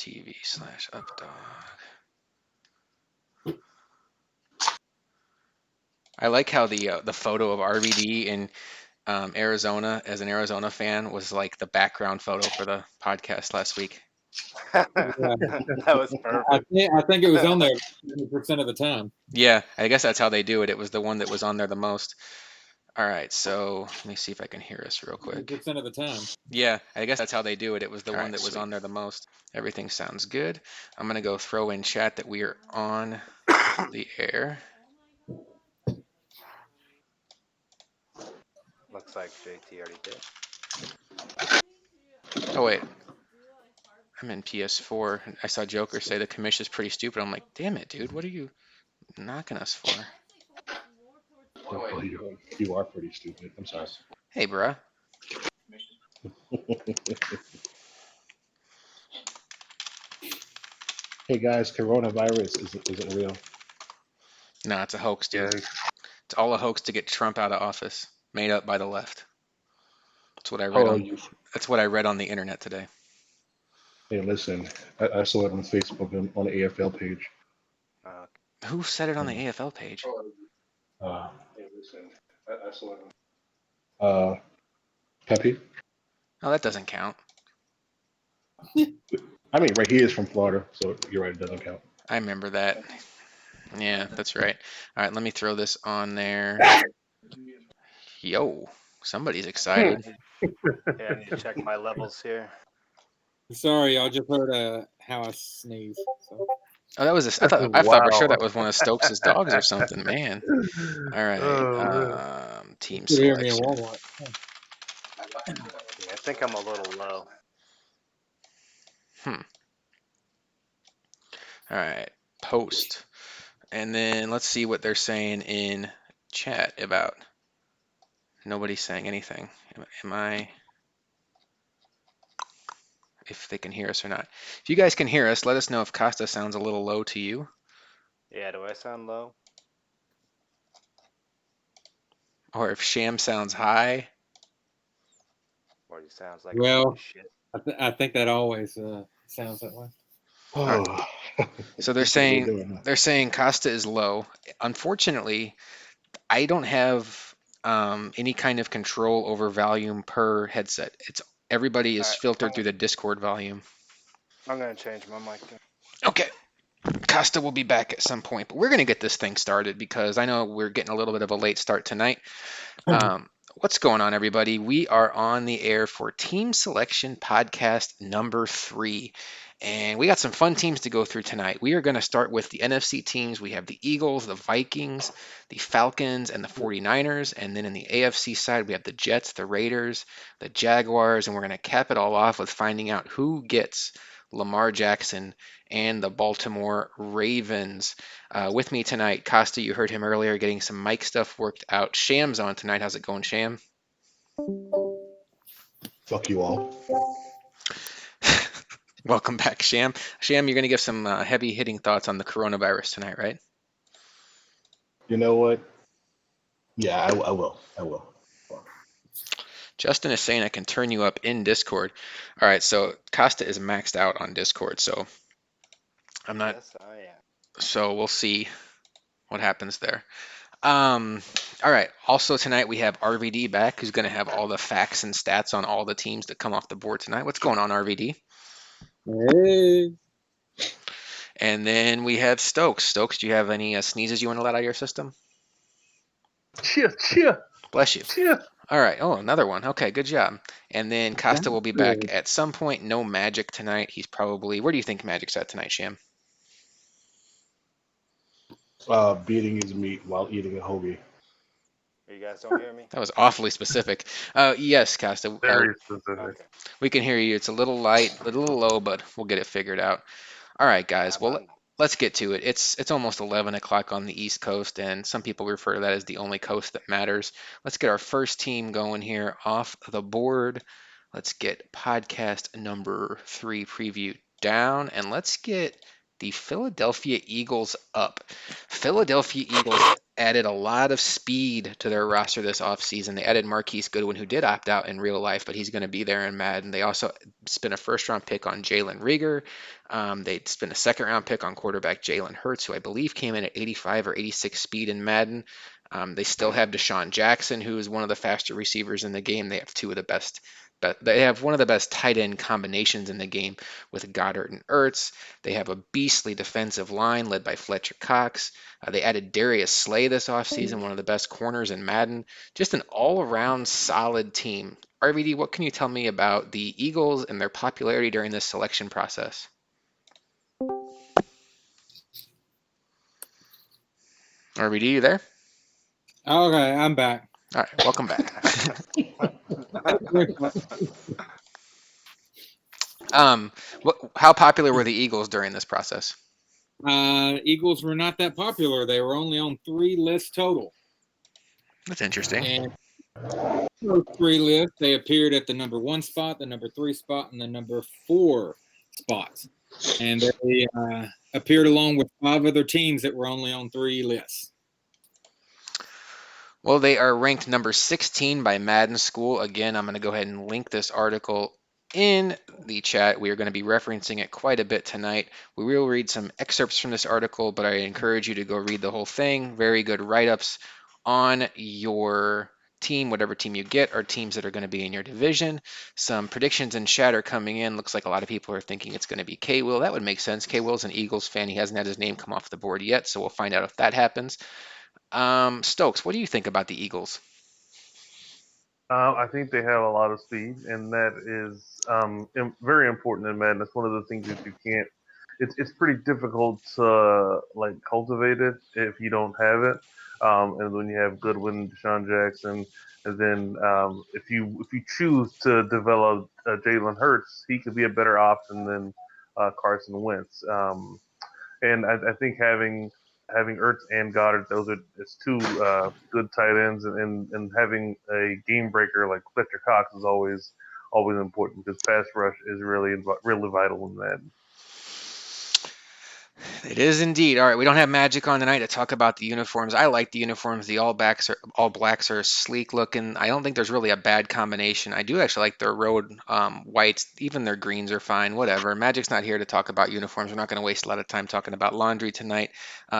TV/updog. I like how the photo of RVD in Arizona as an Arizona fan was like the background photo for the podcast last week. Yeah. That was perfect. I think it was on there 70% of the time. Yeah, I guess that's how they do it. It was the one that was on there the most. All right, so let me see if I can hear us real quick. 70% of the time. Yeah, I guess that's how they do it. It was the All one right, that was sweet. on there the most. Everything sounds good. I'm going to go throw in chat that we are on the air. Looks like JT already did. Oh, wait. I'm in PS4. I saw Joker say the commission is pretty stupid. I'm like, damn it, dude. What are you knocking us for? Oh, you are pretty stupid. I'm sorry. Hey, bruh. Hey guys, coronavirus isn't real. Nah, it's a hoax, dude. It's all a hoax to get Trump out of office, made up by the left. That's what I read on. That's what I read on the internet today. Hey, listen, I saw it on Facebook on the AFL page. Who said it on the AFL page? Hey, listen, I saw it. Pepe. Oh, that doesn't count. I mean, right, he is from Florida, so you're right, it doesn't count. I remember that. Yeah, that's right. All right, let me throw this on there. Yo, somebody's excited. Yeah, I need to check my levels here. Sorry, I just heard how I sneeze. So. Oh, that was I thought for sure that was one of Stokes' dogs or something, man. All right, team You hear me in selection. Walmart. Yeah, I think I'm a little low. All right, post. And then let's see what they're saying in chat about. Nobody's saying anything. Am I? If they can hear us or not. If you guys can hear us, let us know if Costa sounds a little low to you. Yeah, do I sound low? Or if Sham sounds high. Or he sounds like Well, shit. I think that always sounds that way. Oh. So they're saying Costa is low. Unfortunately, I don't have any kind of control over volume per headset. Everybody is filtered through the Discord volume. I'm gonna change my mic. Okay. Costa will be back at some point, but we're going to get this thing started because I know we're getting a little bit of a late start tonight. What's going on, everybody? We are on the air for Team Selection Podcast number 3. And we got some fun teams to go through tonight. We are going to start with the NFC teams. We have the Eagles, the Vikings, the Falcons, and the 49ers. And then in the AFC side, we have the Jets, the Raiders, the Jaguars. And we're going to cap it all off with finding out who gets Lamar Jackson and the Baltimore Ravens. With me tonight, Costa, you heard him earlier getting some mic stuff worked out. Sham's on tonight. How's it going, Sham? Fuck you all. Welcome back, Sham. Sham, you're going to give some heavy-hitting thoughts on the coronavirus tonight, right? You know what? Yeah, I will. Justin is saying I can turn you up in Discord. All right, so Costa is maxed out on Discord, so I'm not. Yes, I am. So we'll see what happens there. All right. Also tonight we have RVD back, who's going to have all the facts and stats on all the teams that come off the board tonight. What's going on, RVD? Hey. And then we have Stokes. Stokes, do you have any sneezes you want to let out of your system? Cheer. Bless you. Cheer. All right. Oh, another one. Okay, good job. And then Costa will be back at some point. No Magic tonight. He's probably. Where do you think Magic's at tonight, Sham? Beating his meat while eating a hoagie. You guys don't hear me? That was awfully specific. Yes, Costa. Very specific. Okay. We can hear you. It's a little light, a little low, but we'll get it figured out. All right, guys. Well, let's get to it. It's almost 11 o'clock on the East Coast, and some people refer to that as the only coast that matters. Let's get our first team going here off the board. Let's get podcast number 3 preview down, and let's get the Philadelphia Eagles up. Philadelphia Eagles added a lot of speed to their roster this offseason. They added Marquise Goodwin, who did opt out in real life, but he's going to be there in Madden. They also spent a first-round pick on Jalen Rieger. They spent a second-round pick on quarterback Jalen Hurts, who I believe came in at 85 or 86 speed in Madden. They still have Deshaun Jackson, who is one of the faster receivers in the game. They have two of the best. But they have one of the best tight end combinations in the game with Goddard and Ertz. They have a beastly defensive line led by Fletcher Cox. They added Darius Slay this offseason, one of the best corners in Madden. Just an all around solid team. RVD, what can you tell me about the Eagles and their popularity during this selection process? RVD, you there? Okay, I'm back. All right, welcome back. How popular were the Eagles during this process? Eagles were not that popular. They were only on 3 lists total. That's interesting. And those 3 lists, they appeared at the number 1 spot, the number 3 spot, and the number 4 spots. And they appeared along with 5 other teams that were only on 3 lists. Well, they are ranked number 16 by Madden School. Again, I'm going to go ahead and link this article in the chat. We are going to be referencing it quite a bit tonight. We will read some excerpts from this article, but I encourage you to go read the whole thing. Very good write-ups on your team. Whatever team you get are teams that are going to be in your division. Some predictions and chat are coming in. Looks like a lot of people are thinking it's going to be K-Will. That would make sense. K-Will's an Eagles fan. He hasn't had his name come off the board yet, so we'll find out if that happens. Stokes, what do you think about the Eagles? I think they have a lot of speed, and that is very important in Madden. It's one of the things that you can't. It's pretty difficult to like cultivate it if you don't have it. And when you have Goodwin, Deshaun Jackson, and then if you choose to develop Jalen Hurts, he could be a better option than Carson Wentz. And I think having Ertz and Goddard, it's two good tight ends, and having a game breaker like Fletcher Cox is always important because pass rush is really vital in that. It is indeed. All right, we don't have Magic on tonight to talk about the uniforms. I like the uniforms. The all blacks are sleek looking. I don't think there's really a bad combination. I do actually like their road whites. Even their greens are fine. Whatever. Magic's not here to talk about uniforms. We're not going to waste a lot of time talking about laundry tonight.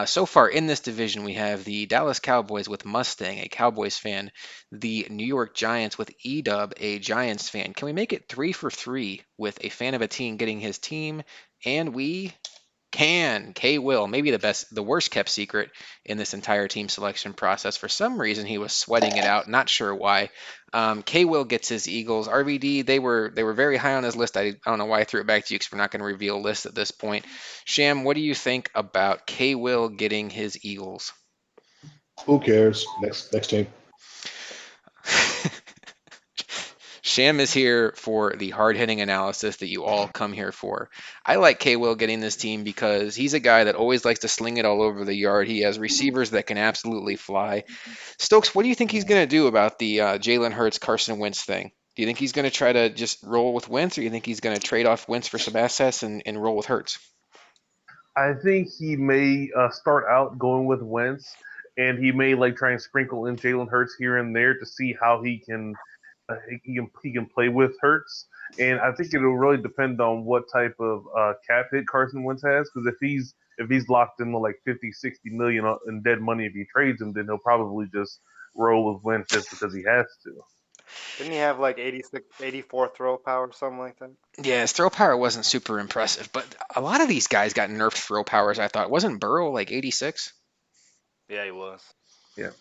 So far in this division, we have the Dallas Cowboys with Mustang, a Cowboys fan, the New York Giants with Edub, a Giants fan. Can we make it 3 for 3 with a fan of a team getting his team? And we K-Will, maybe the worst kept secret in this entire team selection process. For some reason, he was sweating it out. Not sure why. K-Will gets his Eagles. RVD, they were very high on his list. I don't know why I threw it back to you because we're not going to reveal a list at this point. Sham, what do you think about K-Will getting his Eagles? Who cares? Next team. Sham is here for the hard-hitting analysis that you all come here for. I like K-Will getting this team because he's a guy that always likes to sling it all over the yard. He has receivers that can absolutely fly. Stokes, what do you think he's going to do about the Jalen Hurts, Carson Wentz thing? Do you think he's going to try to just roll with Wentz, or do you think he's going to trade off Wentz for some assets and roll with Hurts? I think he may start out going with Wentz, and he may like try and sprinkle in Jalen Hurts here and there to see how he can play with Hurts. And I think it'll really depend on what type of cap hit Carson Wentz has. Because if he's locked in like 50, 60 million in dead money if he trades him, then he'll probably just roll with Wentz just because he has to. Didn't he have like 86, 84 throw power or something like that? Yeah, his throw power wasn't super impressive, but a lot of these guys got nerfed throw powers, I thought. Wasn't Burrow like 86? Yeah, he was. Yeah.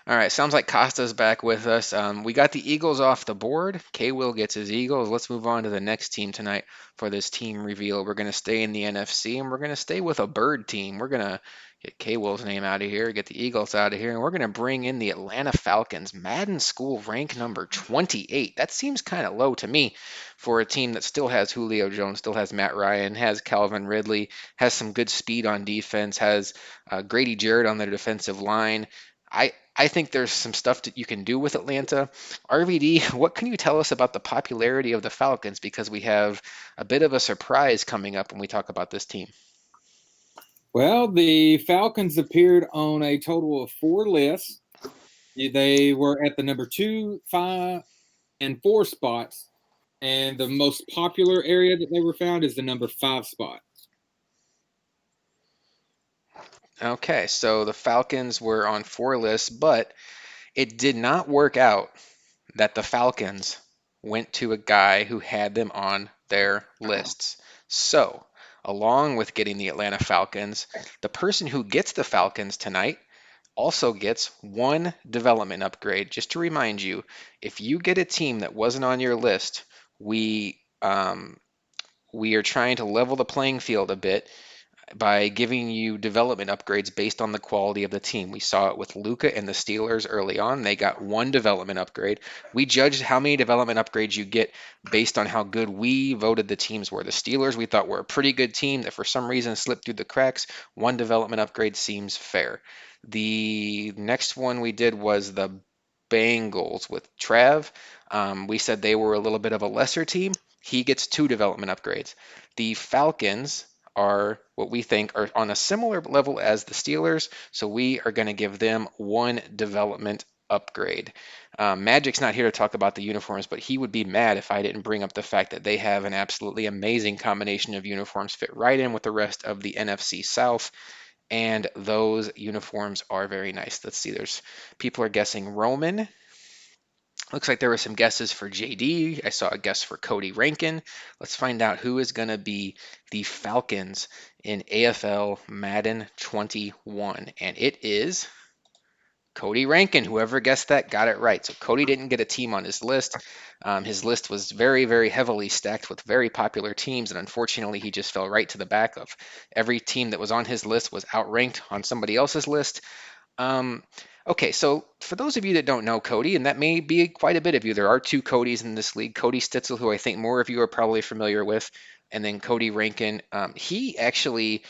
All right, sounds like Costa's back with us. We got the Eagles off the board. K-Will gets his Eagles. Let's move on to the next team tonight for this team reveal. We're going to stay in the NFC, and we're going to stay with a bird team. We're going to get K-Will's name out of here, get the Eagles out of here, and we're going to bring in the Atlanta Falcons. Madden School rank number 28. That seems kind of low to me for a team that still has Julio Jones, still has Matt Ryan, has Calvin Ridley, has some good speed on defense, has Grady Jarrett on their defensive line. I think there's some stuff that you can do with Atlanta. RVD, what can you tell us about the popularity of the Falcons? Because we have a bit of a surprise coming up when we talk about this team. Well, the Falcons appeared on a total of 4 lists. They were at the number 2, 5, and 4 spots, and the most popular area that they were found is the number 5 spot. Okay, so the Falcons were on 4 lists, but it did not work out that the Falcons went to a guy who had them on their lists. So, along with getting the Atlanta Falcons, the person who gets the Falcons tonight also gets 1 development upgrade. Just to remind you, if you get a team that wasn't on your list, we are trying to level the playing field a bit by giving you development upgrades based on the quality of the team. We saw it with Luca and the Steelers early on. They got 1 development upgrade. We judged how many development upgrades you get based on how good we voted the teams were. The Steelers we thought were a pretty good team that for some reason slipped through the cracks. 1 development upgrade seems fair. The next one we did was the Bengals with Trav. We said they were a little bit of a lesser team. He gets 2 development upgrades. The Falcons are what we think are on a similar level as the Steelers, so we are going to give them 1 development upgrade. Magic's not here to talk about the uniforms, but he would be mad if I didn't bring up the fact that they have an absolutely amazing combination of uniforms, fit right in with the rest of the NFC South, and those uniforms are very nice. Let's see, there's people are guessing Roman. Looks like there were some guesses for JD. I saw a guess for Cody Rankin. Let's find out who is going to be the Falcons in AFL Madden 21. And it is Cody Rankin. Whoever guessed that got it right. So Cody didn't get a team on his list. His list was very, very heavily stacked with very popular teams, and unfortunately, he just fell right to the back of every team that was on his list was outranked on somebody else's list. Um, okay, so for those of you that don't know Cody, and that may be quite a bit of you, there are 2 Codys in this league. Cody Stitzel, who I think more of you are probably familiar with, and then Cody Rankin. He actually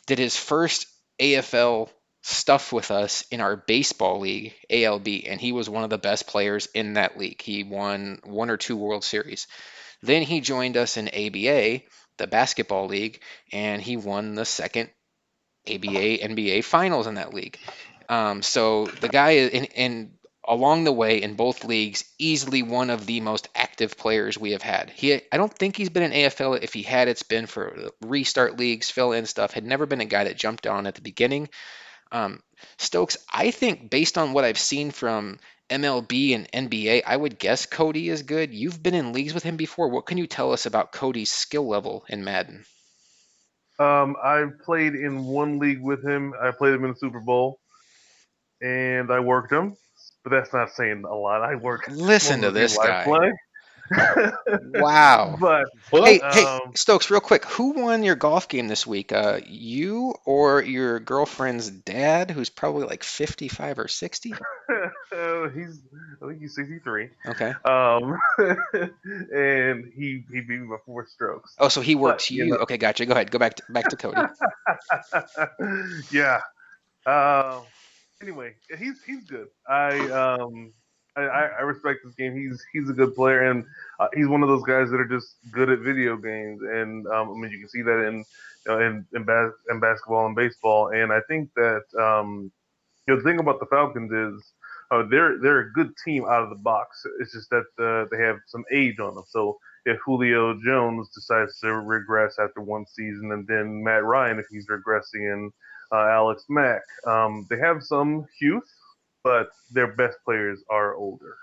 did his first AFL stuff with us in our baseball league, ALB, and he was one of the best players in that league. He won 1 or 2 World Series. Then he joined us in ABA, the basketball league, and he won the second ABA NBA finals in that league. So the guy in along the way in both leagues, easily one of the most active players we have had. I don't think he's been in AFL. If he had, it's been for restart leagues, fill in stuff. Had never been a guy that jumped on at the beginning. Stokes, I think based on what I've seen from MLB and NBA, I would guess Cody is good. You've been in leagues with him before. What can you tell us about Cody's skill level in Madden? I played in 1 league with him. I played him in the Super Bowl, and I worked him. But that's not saying a lot. I work most Listen of to the this people I guy. play. Wow. But Hey, What? hey, Stokes, real quick, who won your golf game this week? You or your girlfriend's dad, who's probably like 55 or 60? I think he's 63. Okay. Um, and he beat me by 4 strokes. Oh, so he But works you. Okay, gotcha. Go ahead. Go back to Cody. yeah. Uh, anyway, he's good. I respect this game. He's a good player, and he's one of those guys that are just good at video games. And I mean, you can see that in basketball and baseball. And I think that the thing about the Falcons is they're a good team out of the box. It's just that they have some age on them. So if Julio Jones decides to regress after 1 season, and then Matt Ryan if he's regressing, and Alex Mack, they have some youth, but their best players are older.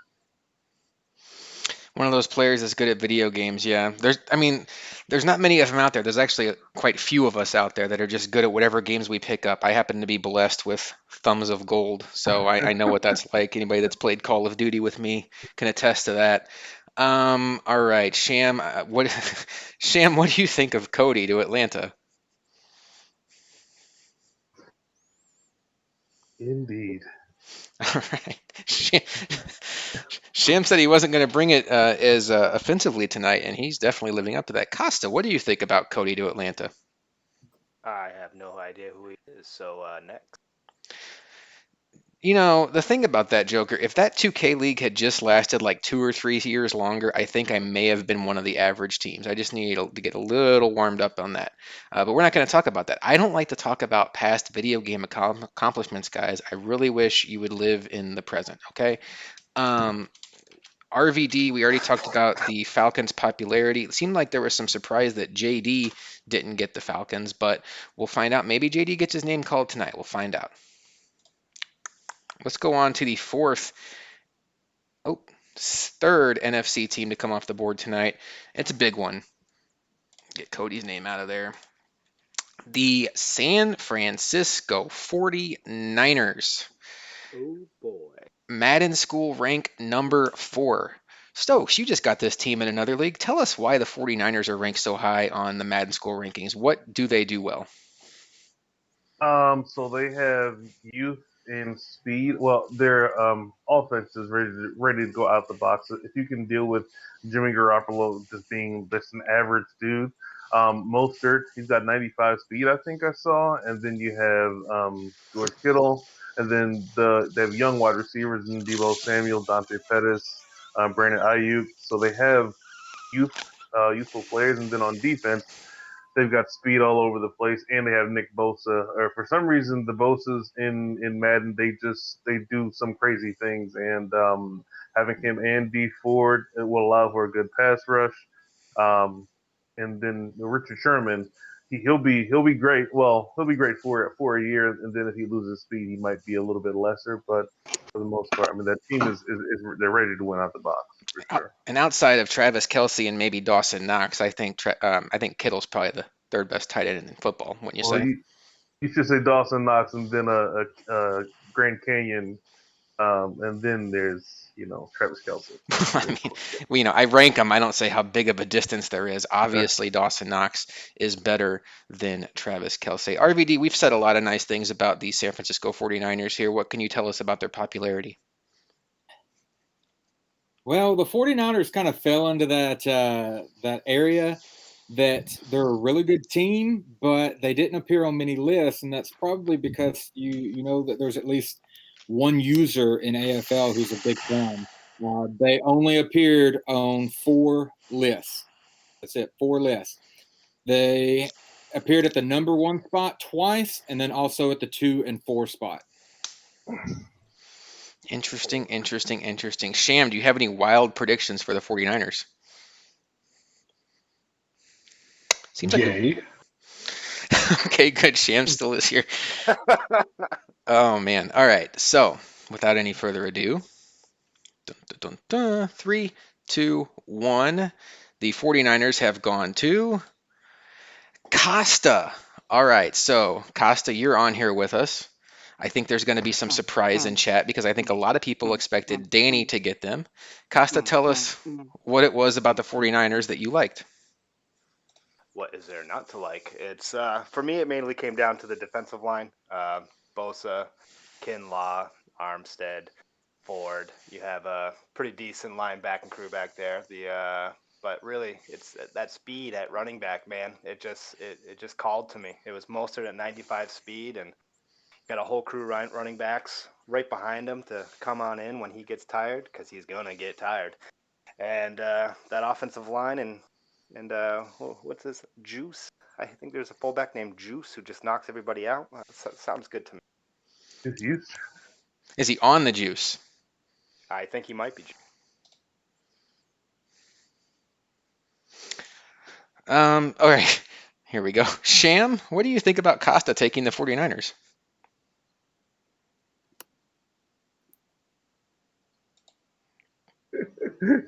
One of those players that's good at video games. Yeah. There's not many of them out there. There's actually quite few of us out there that are just good at whatever games we pick up. I happen to be blessed with thumbs of gold, so I know what that's like. Anybody that's played Call of Duty with me can attest to that. All right, Sham, Sham, what do you think of Cody to Atlanta? Indeed. All right. Sham said he wasn't going to bring it as offensively tonight, and he's definitely living up to that. Costa, what do you think about Cody to Atlanta? I have no idea who he is. So next. The thing about that, Joker, if that 2K league had just lasted like 2 or 3 years longer, I think I may have been one of the average teams. I just need to get a little warmed up on that. But we're not going to talk about that. I don't like to talk about past video game accomplishments, guys. I really wish you would live in the present, okay? Um, RVD, we already talked about the Falcons' popularity. It seemed like there was some surprise that JD didn't get the Falcons, but we'll find out. Maybe JD gets his name called tonight. We'll find out. Let's go on to the oh, third NFC team to come off the board tonight. It's a big one. Get Cody's name out of there. The San Francisco 49ers. Oh boy. Madden School rank number 4. Stokes, you just got this team in another league. Tell us why the 49ers are ranked so high on the Madden School rankings. What do they do well? So they have youth and speed. Well, their offense is ready to go out the box. If you can deal with Jimmy Garoppolo just being just an average dude, Mostert, he's got 95 speed, I think I saw, and then you have George Kittle, and then they have young wide receivers in Debo Samuel, Dante Pettis, Brandon Ayuk. So they have youthful players, and then on defense they've got speed all over the place, and they have Nick Bosa. Or for some reason, the Bosas in Madden they do some crazy things, and having him and D Ford it will allow for a good pass rush. Um, and then Richard Sherman, he'll be great. Well, he'll be great for a year, and then if he loses speed, he might be a little bit lesser. But for the most part, I mean that team is they're ready to win out the box for sure. And outside of Travis Kelsey and maybe Dawson Knox, I think Kittle's probably the third best tight end in football. Wouldn't you Well, say? you should say Dawson Knox and then a Grand Canyon, and then there's Travis Kelsey. I mean, I rank them. I don't say how big of a distance there is. Obviously, Dawson Knox is better than Travis Kelsey. RVD, we've said a lot of nice things about the San Francisco 49ers here. What can you tell us about their popularity? Well, the 49ers kind of fell into that area that they're a really good team, but they didn't appear on many lists, and that's probably because you know that there's at least one user in AFL who's a big fan. They only appeared on 4 lists. That's it, 4 lists. They appeared at the number 1 spot twice, and then also at the 2 and 4 spot. Interesting, interesting, interesting. Sham, do you have any wild predictions for the 49ers? Seems like Yay. okay, good. Sham still is here. Oh man. All right. So, without any further ado, dun, dun, dun, dun, 3, 2, 1. The 49ers have gone to Costa. All right. So, Costa, you're on here with us. I think there's going to be some surprise in chat because I think a lot of people expected Danny to get them. Costa, tell us what it was about the 49ers that you liked. What is there not to like? It's for me. It mainly came down to the defensive line. Bosa, Kinlaw, Armstead, Ford. You have a pretty decent linebacking crew back there. But really, it's that speed at running back, man. It just called to me. It was Mostert at 95 speed, and got a whole crew running backs right behind him to come on in when he gets tired, because he's gonna get tired. And that offensive line and what's this Juice? I think there's a fullback named Juice who just knocks everybody out. Sounds good to me. His youth. Is he on the juice? I think he might be. All right. Here we go. Sham, what do you think about Costa taking the 49ers?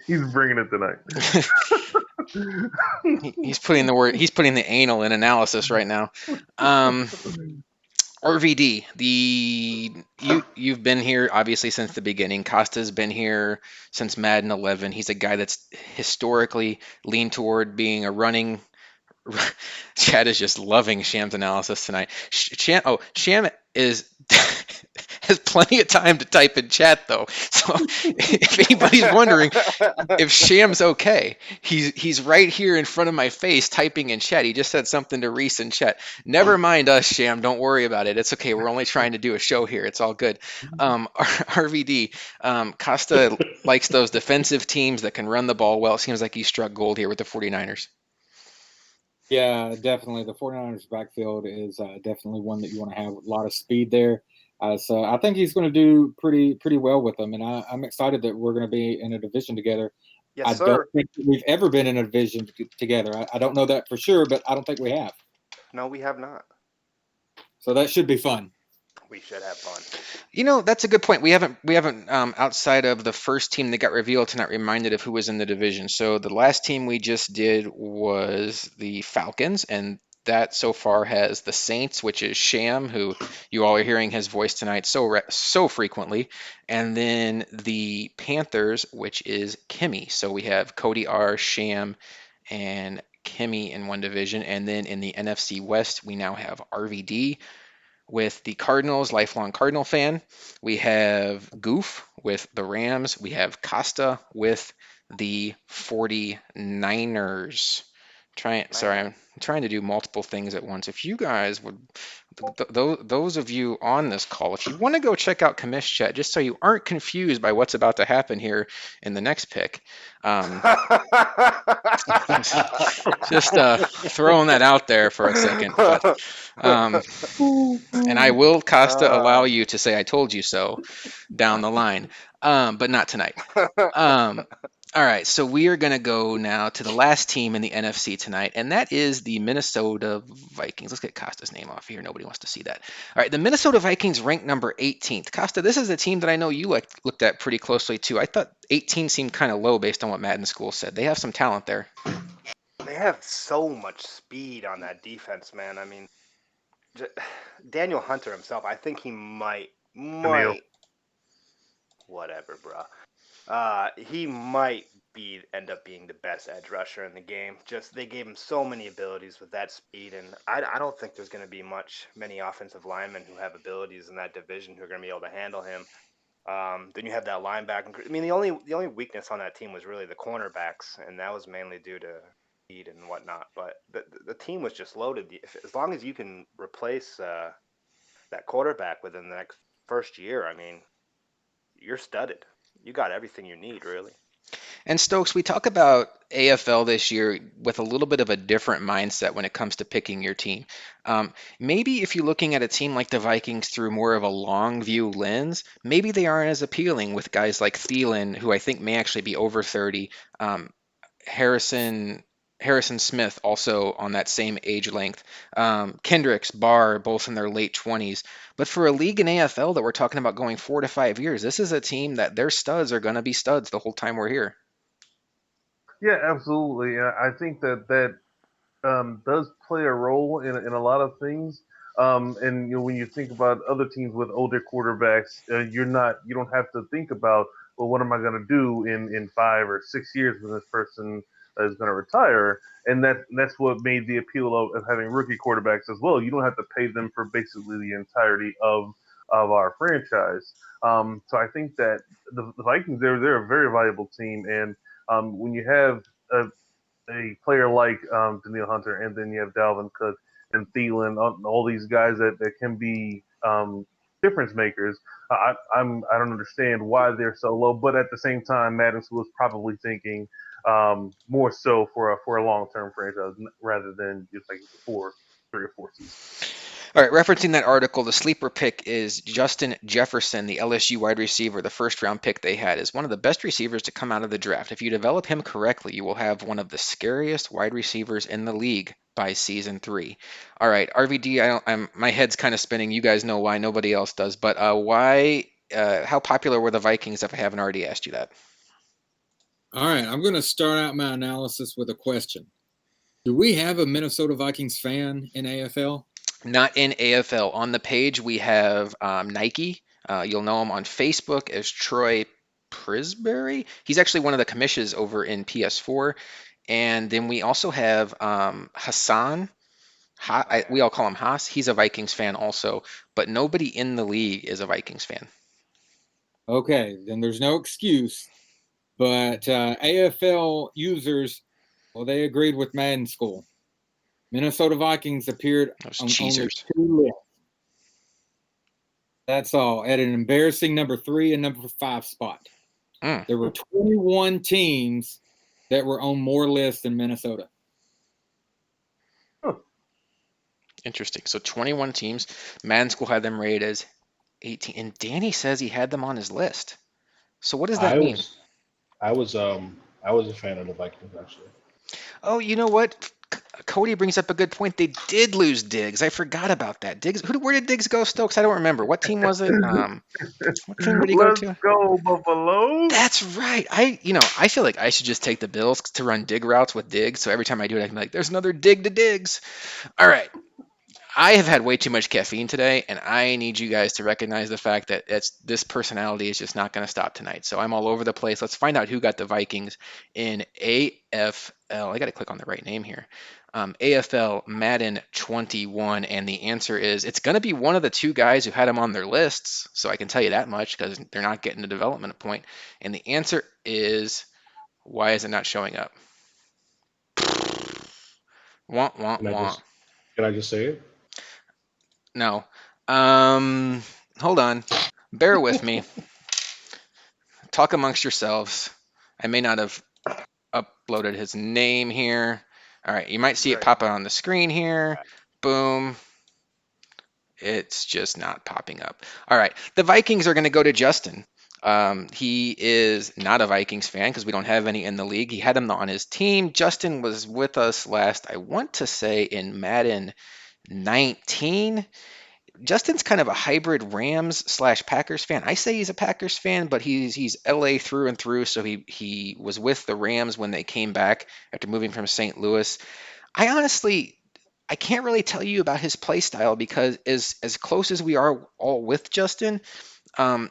He's bringing it tonight. He's putting the anal in analysis right now. RVD, you've been here obviously since the beginning. Costa's been here since Madden 11. He's a guy that's historically leaned toward being a running. Chad is just loving Sham's analysis tonight. Sham is has plenty of time to type in chat though. So if anybody's wondering if Sham's okay, he's right here in front of my face typing in chat. He just said something to Reese in chat. Never mind us, Sham. Don't worry about it. It's okay. We're only trying to do a show here. It's all good. RVD, Costa likes those defensive teams that can run the ball well. It seems like he struck gold here with the 49ers. Yeah, definitely. The 49ers backfield is definitely one that you want to have a lot of speed there. So I think he's going to do pretty well with them, and I'm excited that we're going to be in a division together. Yes, I don't sir. think that we've ever been in a division together. I don't know that for sure, but I don't think we have. No, we have not. So that should be fun. We should have fun. That's a good point. We haven't outside of the first team that got revealed tonight reminded of who was in the division. So the last team we just did was the Falcons, and that so far has the Saints, which is Sham, who you all are hearing his voice tonight so frequently, and then the Panthers, which is Kimmy. So we have Cody R, Sham, and Kimmy in one division, and then in the NFC West we now have RVD with the Cardinals, lifelong Cardinal fan. We have Goof with the Rams. We have Costa with the 49ers. Sorry, Man. I'm trying to do multiple things at once. If you guys would, those of you on this call, if you want to go check out Commish Chat, just so you aren't confused by what's about to happen here in the next pick, just throwing that out there for a second. But um, and I will, Costa, allow Uh, you to say I told you so down the line, but not tonight. All right, so we are going to go now to the last team in the NFC tonight, and that is the Minnesota Vikings. Let's get Costa's name off here. Nobody wants to see that. All right, the Minnesota Vikings ranked number 18th. Costa, this is a team that I know you looked at pretty closely too. I thought 18 seemed kind of low based on what Madden School said. They have some talent there. they have so much speed on that defense, man. I mean, j- Daniel Hunter himself, I think he Emil. might, whatever, bro. He might end up being the best edge rusher in the game. Just they gave him so many abilities with that speed, and I don't think there's going to be many offensive linemen who have abilities in that division who are going to be able to handle him. Then you have that linebacker. I mean, the only weakness on that team was really the cornerbacks, and that was mainly due to speed and whatnot. But the team was just loaded. As long as you can replace that quarterback within the next first year, I mean, you're studded. You got everything you need, really. And Stokes, we talk about AFL this year with a little bit of a different mindset when it comes to picking your team. Maybe if you're looking at a team like the Vikings through more of a long view lens, maybe they aren't as appealing with guys like Thielen, who I think may actually be over 30. Harrison Harrison Smith also on that same age length. Kendricks, Barr, both in their late 20s. But for a league in AFL that we're talking about going 4 to 5 years, this is a team that their studs are going to be studs the whole time we're here. Yeah, absolutely. I think that does play a role in a lot of things. And when you think about other teams with older quarterbacks, you don't have to think about, well, what am I going to do in 5 or 6 years when this person is going to retire? And that's what made the appeal of having rookie quarterbacks as well. You don't have to pay them for basically the entirety of our franchise. So I think that the Vikings, they're a very valuable team, and when you have a player like Daniil Hunter, and then you have Dalvin Cook and Thielen, all these guys that can be difference makers. I don't understand why they're so low, but at the same time, Madden was probably thinking more so for a long term franchise rather than just like for 3 or 4 seasons. All right, referencing that article, the sleeper pick is Justin Jefferson, the LSU wide receiver. The first round pick they had is one of the best receivers to come out of the draft. If you develop him correctly, you will have one of the scariest wide receivers in the league by season 3. All right, RVD, my head's kind of spinning. You guys know why, nobody else does. But why? How popular were the Vikings? If I haven't already asked you that. All right, I'm going to start out my analysis with a question. Do we have a Minnesota Vikings fan in AFL? Not in AFL. On the page, we have Nike. You'll know him on Facebook as Troy Prisbury. He's actually one of the commissions over in PS4. And then we also have Hassan We all call him Haas. He's a Vikings fan also, but nobody in the league is a Vikings fan. Okay, then there's no excuse. But AFL users, well, they agreed with Madden School. Minnesota Vikings appeared Those on only cheesers. 2 lists. That's all, at an embarrassing number 3 and number 5 spot. Mm. There were 21 teams that were on more lists than Minnesota. Interesting. So 21 teams. Madden School had them rated as 18, and Danny says he had them on his list. So what does that I mean? was I was I was a fan of the Vikings actually. Oh, you know what? Cody brings up a good point. They did lose Diggs. I forgot about that. Diggs. Where did Diggs go, Stokes? I don't remember. What team was it? What team did he go Let's to? go, Buffalo. That's right. I feel like I should just take the Bills to run dig routes with Diggs. So every time I do it, I can be like, "There's another dig to Diggs." All right. I have had way too much caffeine today, and I need you guys to recognize the fact that this personality is just not going to stop tonight. So I'm all over the place. Let's find out who got the Vikings in AFL. I got to click on the right name here. AFL Madden 21, and the answer is it's going to be one of the two guys who had them on their lists. So I can tell you that much because they're not getting the development point. And the answer is, why is it not showing up? Want, want, Can I want. just can I just say it? No. Hold on. Bear with me. Talk amongst yourselves. I may not have uploaded his name here. All right, you might see it Right. pop up on the screen here. Boom. It's just not popping up. All right, the Vikings are going to go to Justin. He is not a Vikings fan because we don't have any in the league. He had him on his team. Justin was with us last, I want to say, in Madden 19. Justin's kind of a hybrid Rams slash Packers fan. I say he's a Packers fan, but he's LA through and through. So he was with the Rams when they came back after moving from St. Louis. I can't really tell you about his play style because as close as we are all with Justin,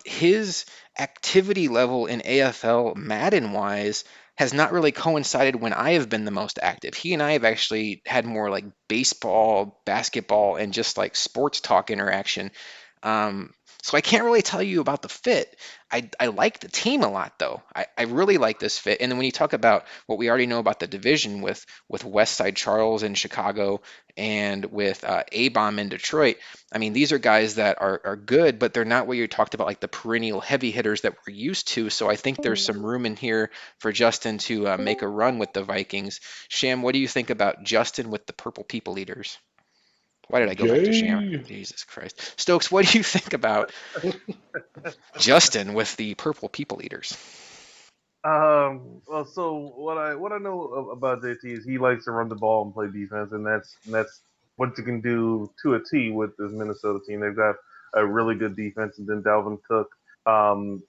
his activity level in AFL Madden wise has not really coincided when I have been the most active. He and I have actually had more like baseball, basketball, and just like sports talk interaction. Um, so I can't really tell you about the fit. I like the team a lot though. I really like this fit. And then when you talk about what we already know about the division with West Side Charles in Chicago and with A-Bomb in Detroit, I mean, these are guys that are good, but they're not what you talked about, like the perennial heavy hitters that we're used to. So I think there's some room in here for Justin to make a run with the Vikings. Sham, what do you think about Justin with the Purple People Eaters? Why did I go back to Sham? Yay! Jesus Christ. Stokes, what do you think about Justin with the Purple People Eaters? Well, so what I know about JT is he likes to run the ball and play defense, and that's what you can do to a T with this Minnesota team. They've got a really good defense, and then Dalvin Cook,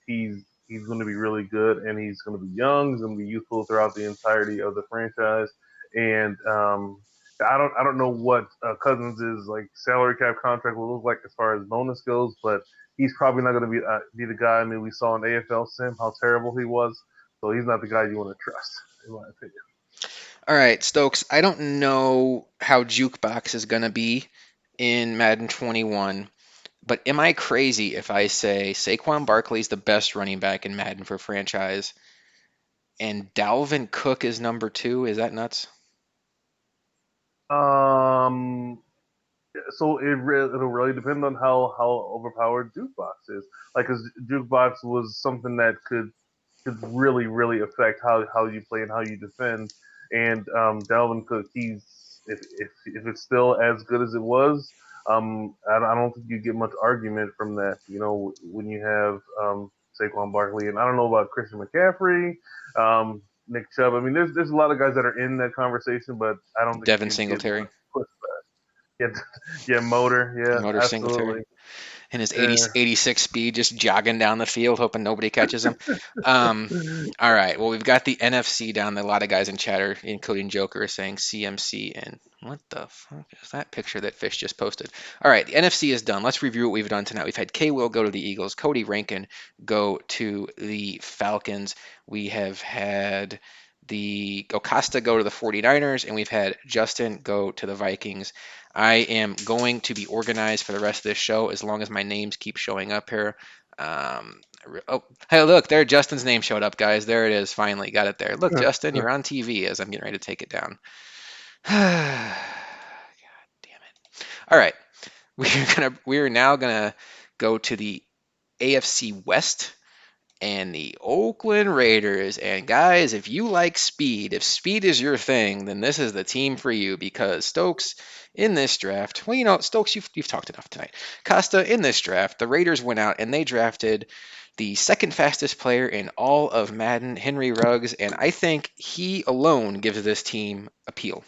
he's going to be really good, and he's going to be young. He's going to be youthful throughout the entirety of the franchise, and I don't know what Cousins' like salary cap contract will look like as far as bonus goes, but he's probably not going to be the guy. I mean, we saw in AFL Sim how terrible he was. So he's not the guy you want to trust, in my opinion. All right, Stokes, I don't know how Jukebox is going to be in Madden 21, but am I crazy if I say Saquon Barkley's the best running back in Madden for franchise and Dalvin Cook is number two? Is that nuts? Um, so it'll really depend on how overpowered Jukebox is. Like, cause Jukebox was something that could really affect how you play and how you defend. And Dalvin Cook, if it's still as good as it was, I don't think you get much argument from that. You know, when you have Saquon Barkley, and I don't know about Christian McCaffrey, Nick Chubb. I mean, there's a lot of guys that are in that conversation, but I don't think Devin you get much Singletary, pushback. Yeah, yeah, Motor, Motor yeah, Singletary, absolutely. and his Yeah. 86 speed just jogging down the field, hoping nobody catches him. Um, all right, well, we've got the NFC down. A lot of guys in chatter, including Joker, are saying CMC. And what the fuck is that picture that Fish just posted? All right, the NFC is done. Let's review what we've done tonight. We've had K. Will go to the Eagles, Cody Rankin go to the Falcons. We have had the Costa go to the 49ers, and we've had Justin go to the Vikings. I am going to be organized for the rest of this show as long as my names keep showing up here. Oh, hey, look, there Justin's name showed up, guys. There it is. Finally got it there. Look, Justin, you're on TV as I'm getting ready to take it down. God damn it. All right. We're now gonna go to the AFC West and the Oakland Raiders. And guys, if you like speed, if speed is your thing, then this is the team for you because Stokes in this draft, well, Stokes, you've talked enough tonight. Costa, in this draft, the Raiders went out and they drafted the second fastest player in all of Madden, Henry Ruggs, and I think he alone gives this team appeal.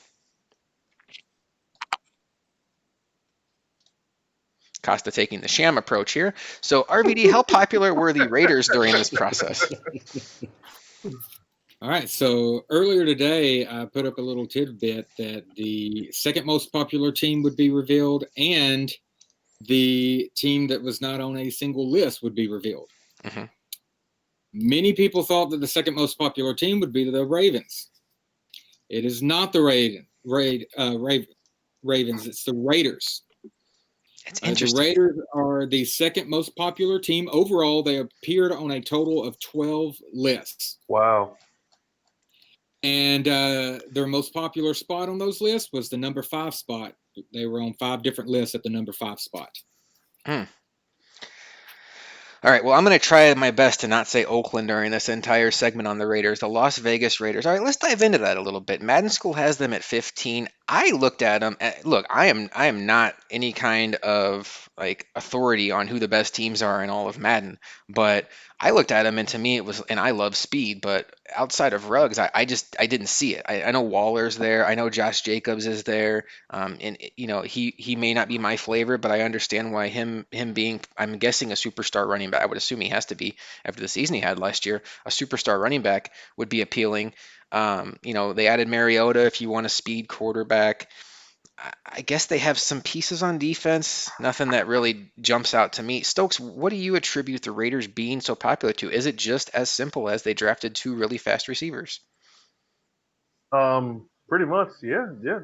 Costa taking the sham approach here. So, RVD, how popular were the Raiders during this process? All right. So earlier today, I put up a little tidbit that the second most popular team would be revealed, and the team that was not on a single list would be revealed. Mm-hmm. Many people thought that the second most popular team would be the Ravens. It is not the Ravens. It's the Raiders. It's The interesting. Raiders are the second most popular team overall. They appeared on a total of 12 lists. Wow. And their most popular spot on those lists was the number 5 spot. They were on 5 different lists at the number 5 spot. All right, well, I'm going to try my best to not say Oakland during this entire segment on the Raiders, the Las Vegas Raiders. All right, let's dive into that a little bit. Madden School has them at 15. I looked at them. Look, I am not any kind of like authority on who the best teams are in all of Madden, but I looked at them and to me it was, and I love speed, but outside of Ruggs, I didn't see it. I know Waller's there. I know Josh Jacobs is there. And he may not be my flavor, but I understand why him being, I'm guessing, a superstar running back. I would assume he has to be after the season he had last year. A superstar running back would be appealing. They added Mariota if you want a speed quarterback. I guess they have some pieces on defense. Nothing that really jumps out to me. Stokes, what do you attribute the Raiders being so popular to? Is it just as simple as they drafted 2 really fast receivers? Pretty much, yeah, yeah.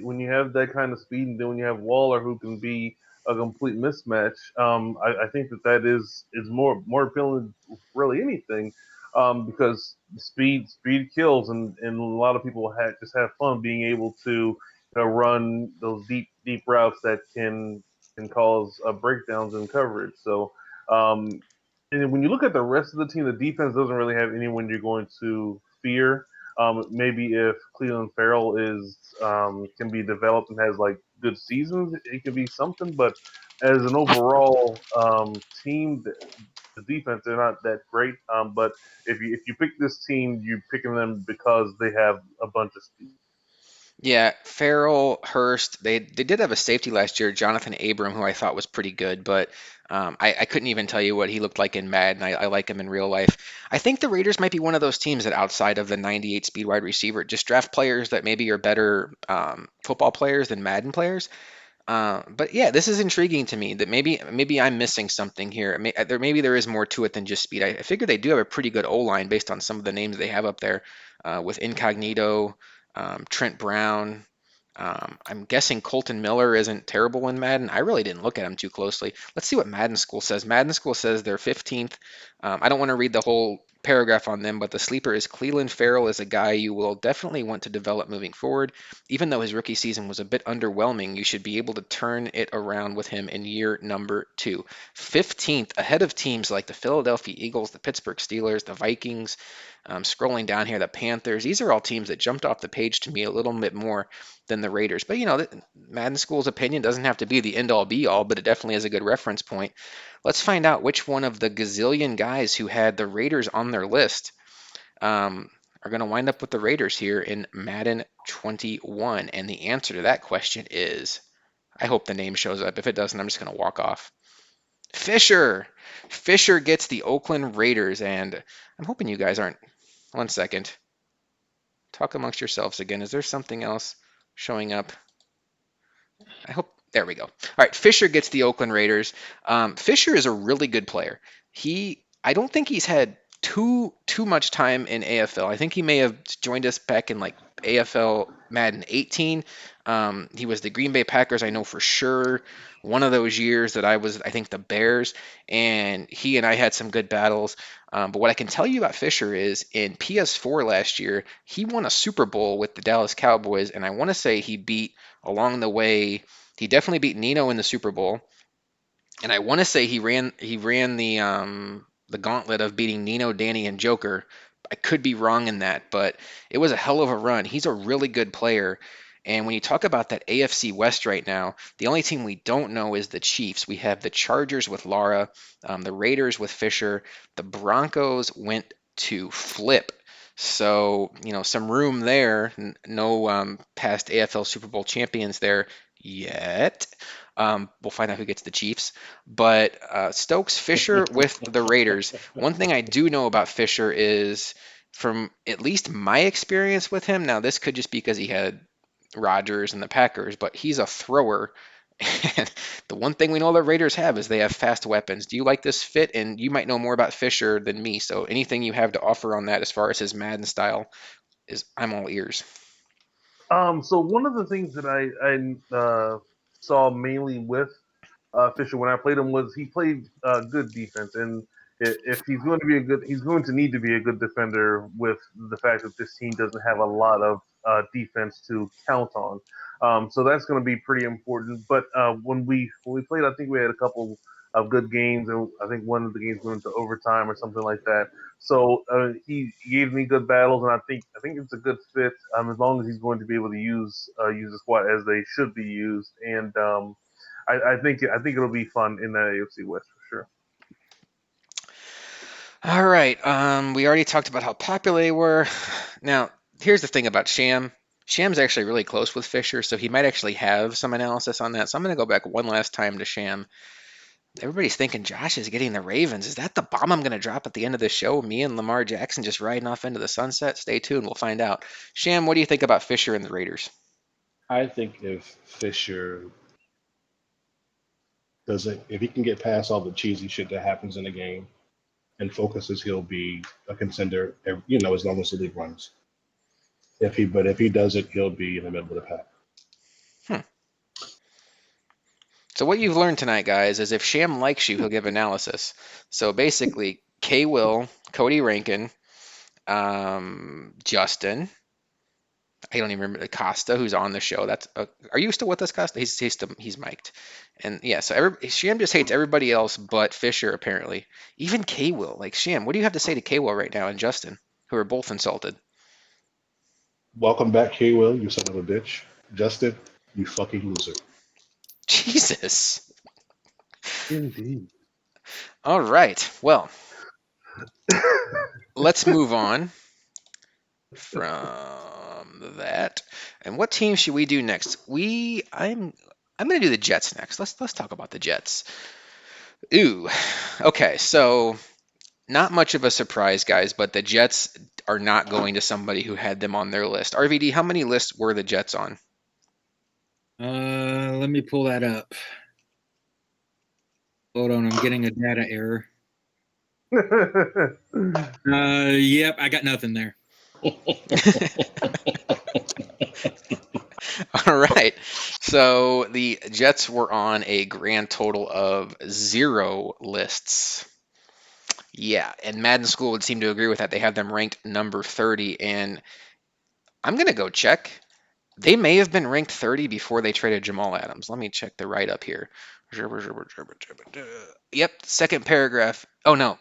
When you have that kind of speed, and then when you have Waller, who can be a complete mismatch, I think that is more appealing than really anything, because speed kills, and a lot of people just have fun being able to run those deep routes that can cause breakdowns in coverage. So, um, and when you look at the rest of the team, the defense doesn't really have anyone you're going to fear. Maybe if Cleveland Farrell can be developed and has like good seasons, it could be something. But as an overall team, the defense they're not that great. But if you pick this team, you're picking them because they have a bunch of speed. Yeah, Farrell, Hurst, they did have a safety last year, Jonathan Abram, who I thought was pretty good, but I couldn't even tell you what he looked like in Madden. I like him in real life. I think the Raiders might be one of those teams that outside of the 98 speed wide receiver, just draft players that maybe are better football players than Madden players. But yeah, this is intriguing to me that maybe I'm missing something here. Maybe there is more to it than just speed. I figure they do have a pretty good O line based on some of the names they have up there, with Incognito, Trent Brown. I'm guessing Colton Miller isn't terrible in Madden. I really didn't look at him too closely. Let's see what Madden School says. Madden School says they're 15th. I don't want to read the whole paragraph on them, but the sleeper is Cleveland Farrell is a guy you will definitely want to develop moving forward. Even though his rookie season was a bit underwhelming, you should be able to turn it around with him in year number 2. 15th, ahead of teams like the Philadelphia Eagles, the Pittsburgh Steelers, the Vikings. Scrolling down here, the Panthers. These are all teams that jumped off the page to me a little bit more than the Raiders. But Madden School's opinion doesn't have to be the end all be all, but it definitely is a good reference point. Let's find out which one of the gazillion guys who had the Raiders on their list are going to wind up with the Raiders here in Madden 21. And the answer to that question is, I hope the name shows up. If it doesn't, I'm just going to walk off. Fisher. Fisher gets the Oakland Raiders, and I'm hoping you guys aren't. One second. Talk amongst yourselves again. Is there something else showing up? I hope. There we go. All right, Fisher gets the Oakland Raiders. Fisher is a really good player. I don't think he's had too much time in AFL. I think he may have joined us back in like AFL Madden 18. He was the Green Bay Packers, I know for sure. One of those years that I was, I think, the Bears, and he and I had some good battles. But what I can tell you about Fisher is in PS4 last year, he won a Super Bowl with the Dallas Cowboys, and I want to say he beat along the way. He definitely beat Nino in the Super Bowl, and I want to say he ran the gauntlet of beating Nino, Danny, and Joker. I could be wrong in that, but it was a hell of a run. He's a really good player. And when you talk about that AFC West right now, the only team we don't know is the Chiefs. We have the Chargers with Lara, the Raiders with Fisher, the Broncos went to Flip. So, some room there. No past AFL Super Bowl champions there yet. We'll find out who gets the Chiefs. But Stokes Fisher with the Raiders. One thing I do know about Fisher is from at least my experience with him. Now, this could just be because he had Rodgers and the Packers, but he's a thrower. And the one thing we know the Raiders have is they have fast weapons. Do you like this fit? And you might know more about Fisher than me. So anything you have to offer on that as far as his Madden style is I'm all ears. So one of the things that I saw mainly with Fisher when I played him was he played good defense, and if he's going to be a good, he's going to need to be a good defender with the fact that this team doesn't have a lot of defense to count on. So that's going to be pretty important. But when we played, I think we had a couple of good games, and I think one of the games went into overtime or something like that. So he gave me good battles, and I think it's a good fit as long as he's going to be able to use the squad as they should be used. And I think it'll be fun in that AFC West for sure. All right. We already talked about how popular they were. Now, here's the thing about Sham. Sham's actually really close with Fisher, so he might actually have some analysis on that. So I'm going to go back one last time to Sham. Everybody's thinking Josh is getting the Ravens. Is that the bomb I'm going to drop at the end of the show? Me and Lamar Jackson just riding off into the sunset? Stay tuned. We'll find out. Sham, what do you think about Fisher and the Raiders? I think if Fisher doesn't, if he can get past all the cheesy shit that happens in the game and focuses, he'll be a contender. As long as the league runs. But if he doesn't, he'll be in the middle of the pack. Hmm. So what you've learned tonight, guys, is if Sham likes you, he'll give analysis. So basically, K. Will, Cody Rankin, Justin. I don't even remember Costa, who's on the show. That's are you still with us, Costa? He's mic'd, and yeah. So Sham just hates everybody else but Fisher apparently. Even K. Will, like Sham. What do you have to say to K. Will right now and Justin, who are both insulted? Welcome back, K. Will, you son of a bitch. Justin, you fucking loser. Jesus. Indeed. All right. Well, let's move on from that. And what team should we do next? I'm gonna do the Jets next. Let's talk about the Jets. Ooh. Okay, so not much of a surprise, guys, but the Jets are not going to somebody who had them on their list. RVD, how many lists were the Jets on? Let me pull that up. Hold on, I'm getting a data error. Yep, I got nothing there. All right. So the Jets were on a grand total of 0 lists. Yeah, and Madden School would seem to agree with that. They have them ranked number 30, and I'm going to go check. They may have been ranked 30 before they traded Jamal Adams. Let me check the write up here. Yep, second paragraph. Oh, no.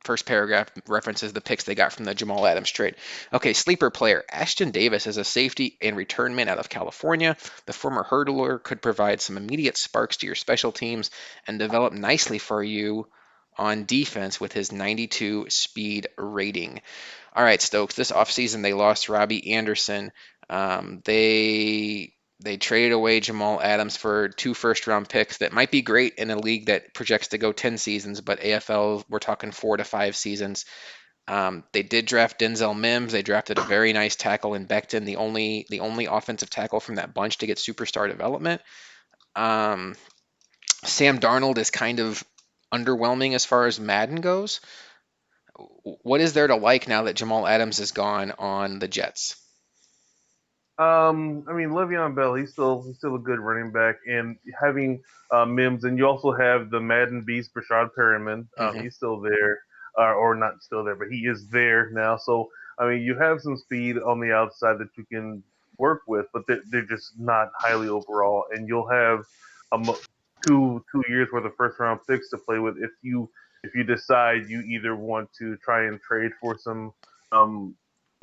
First paragraph references the picks they got from the Jamal Adams trade. Okay, sleeper player. Ashton Davis is a safety and return man out of California. The former hurdler could provide some immediate sparks to your special teams and develop nicely for you on defense with his 92 speed rating. All right, Stokes, this offseason they lost Robbie Anderson. They traded away Jamal Adams for 2 first-round picks that might be great in a league that projects to go 10 seasons, but AFL, we're talking 4 to 5 seasons. They did draft Denzel Mims. They drafted a very nice tackle in Becton, the only offensive tackle from that bunch to get superstar development. Sam Darnold is kind of underwhelming as far as Madden goes. What is there to like now that Jamal Adams is gone on the Jets? I mean, Le'Veon Bell, he's still a good running back, and having Mims, and you also have the Madden beast, Brashad Perriman. Hmm. He's still there, or not still there, but he is there now. So I mean, you have some speed on the outside that you can work with, but they're just not highly overall, and you'll have two years worth of first round picks to play with if you decide you either want to try and trade for some um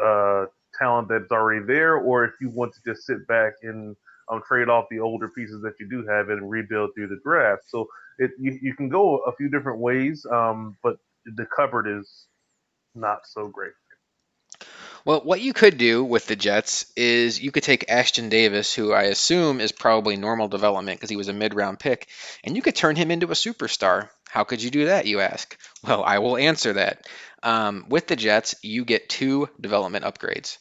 uh talent that's already there, or if you want to just sit back and trade off the older pieces that you do have and rebuild through the draft. So you can go a few different ways, but the cupboard is not so great. Well, what you could do with the Jets is you could take Ashton Davis, who I assume is probably normal development because he was a mid-round pick, and you could turn him into a superstar. How could you do that, you ask? Well, I will answer that. With the Jets, you get two development upgrades,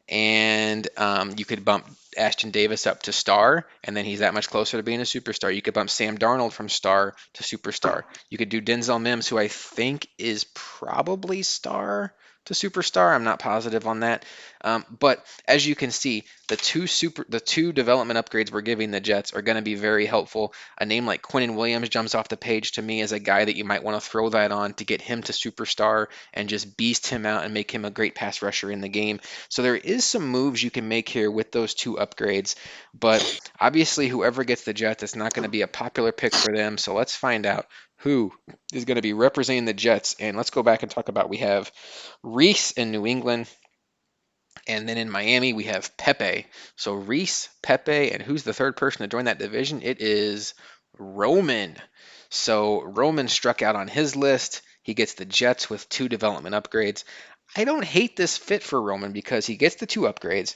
and you could bump Ashton Davis up to star, and then he's that much closer to being a superstar. You could bump Sam Darnold from star to superstar. You could do Denzel Mims, who I think is probably star to superstar. I'm not positive on that. But as you can see, the two development upgrades we're giving the Jets are going to be very helpful. A name like Quinnen Williams jumps off the page to me as a guy that you might want to throw that on to get him to superstar and just beast him out and make him a great pass rusher in the game. So there is some moves you can make here with those two upgrades. But obviously, whoever gets the Jets, it's not going to be a popular pick for them. So let's find out who is going to be representing the Jets. And let's go back and talk about we have Reese in New England. And then in Miami, we have Pepe. So Reese, Pepe, and who's the third person to join that division? It is Roman. So Roman struck out on his list. He gets the Jets with two development upgrades. I don't hate this fit for Roman because he gets the two upgrades.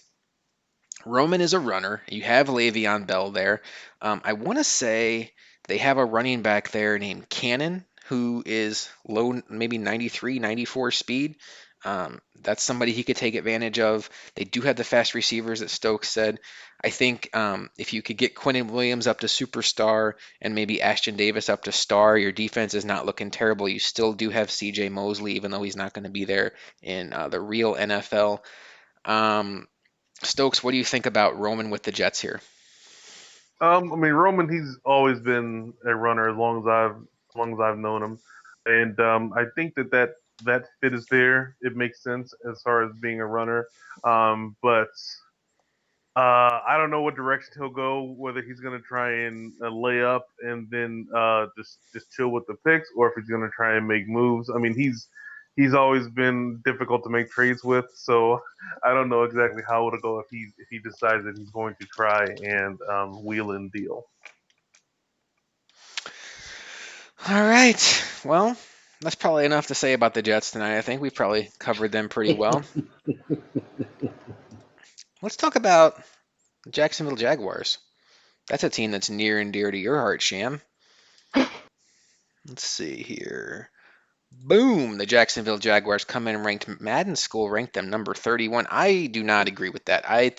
Roman is a runner. You have Le'Veon Bell there. I want to say they have a running back there named Cannon who is low, maybe 93, 94 speed. That's somebody he could take advantage of. They do have the fast receivers that Stokes said. I think if you could get Quinnen Williams up to superstar and maybe Ashton Davis up to star, your defense is not looking terrible. You still do have CJ Mosley, even though he's not going to be there in the real NFL. Um, Stokes, what do you think about Roman with the Jets here? I mean, Roman, he's always been a runner as long as I've known him, and I think that fit is there. It makes sense as far as being a runner, but I don't know what direction he'll go. Whether he's going to try and lay up and then just chill with the picks, or if he's going to try and make moves. I mean, he's always been difficult to make trades with, so I don't know exactly how it'll go if he decides that he's going to try and wheel and deal. All right. Well, that's probably enough to say about the Jets tonight. I think we've probably covered them pretty well. Let's talk about the Jacksonville Jaguars. That's a team that's near and dear to your heart, Sham. Let's see here. Boom! The Jacksonville Jaguars come in and ranked Madden School ranked them number 31. I do not agree with that. I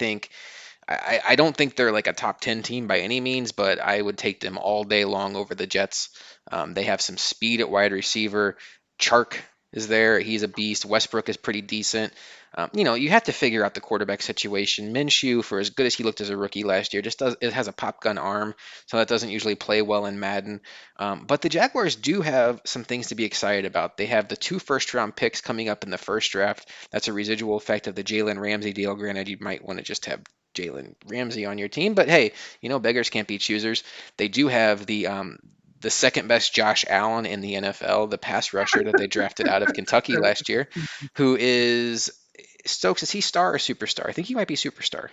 don't think they're like a top 10 team by any means, but I would take them all day long over the Jets. They have some speed at wide receiver. Chark is there. He's a beast. Westbrook is pretty decent. You have to figure out the quarterback situation. Minshew, for as good as he looked as a rookie last year, it has a pop gun arm, so that doesn't usually play well in Madden. But the Jaguars do have some things to be excited about. They have the two first round picks coming up in the first draft. That's a residual effect of the Jalen Ramsey deal. Granted, you might want to just have Jalen Ramsey on your team. But hey, beggars can't be choosers. They do have the second best Josh Allen in the NFL, the pass rusher that they drafted out of Kentucky last year, who is Stokes. Is he star or superstar? I think he might be superstar.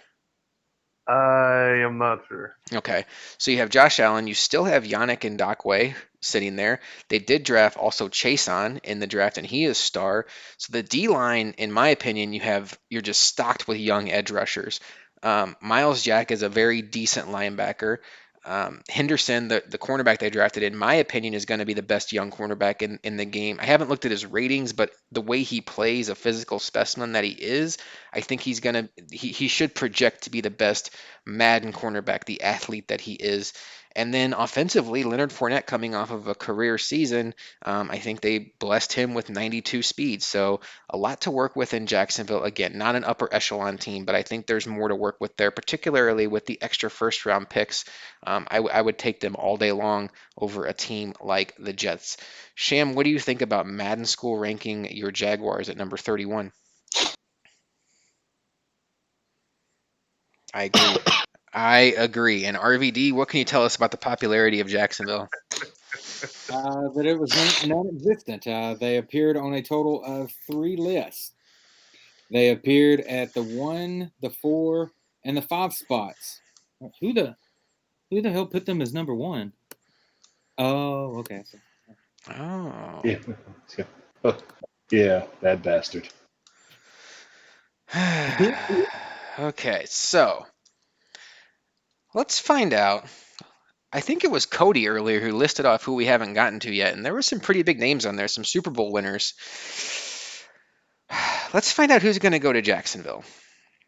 I am not sure. Okay, so you have Josh Allen. You still have Yannick Ngakoue sitting there. They did draft also Chason in the draft, and he is star. So the D line, in my opinion, you're just stocked with young edge rushers. Miles Jack is a very decent linebacker. Henderson, the cornerback they drafted, in my opinion, is going to be the best young cornerback in the game. I haven't looked at his ratings, but the way he plays, a physical specimen that he is, I think he should project to be the best Madden cornerback, the athlete that he is. And then offensively, Leonard Fournette coming off of a career season, I think they blessed him with 92 speed. So a lot to work with in Jacksonville. Again, not an upper echelon team, but I think there's more to work with there, particularly with the extra first round picks. I would take them all day long over a team like the Jets. Sham, what do you think about Madden School ranking your Jaguars at number 31? I agree. I agree. And RVD, what can you tell us about the popularity of Jacksonville? That it was non-existent. They appeared on a total of 3 lists. They appeared at the 1, the 4, and the 5 spots. Who the hell put them as number 1? Oh, okay. Oh. Yeah. Yeah, that bastard. Okay, so let's find out. I think it was Cody earlier who listed off who we haven't gotten to yet, and there were some pretty big names on there, some Super Bowl winners. Let's find out who's going to go to Jacksonville.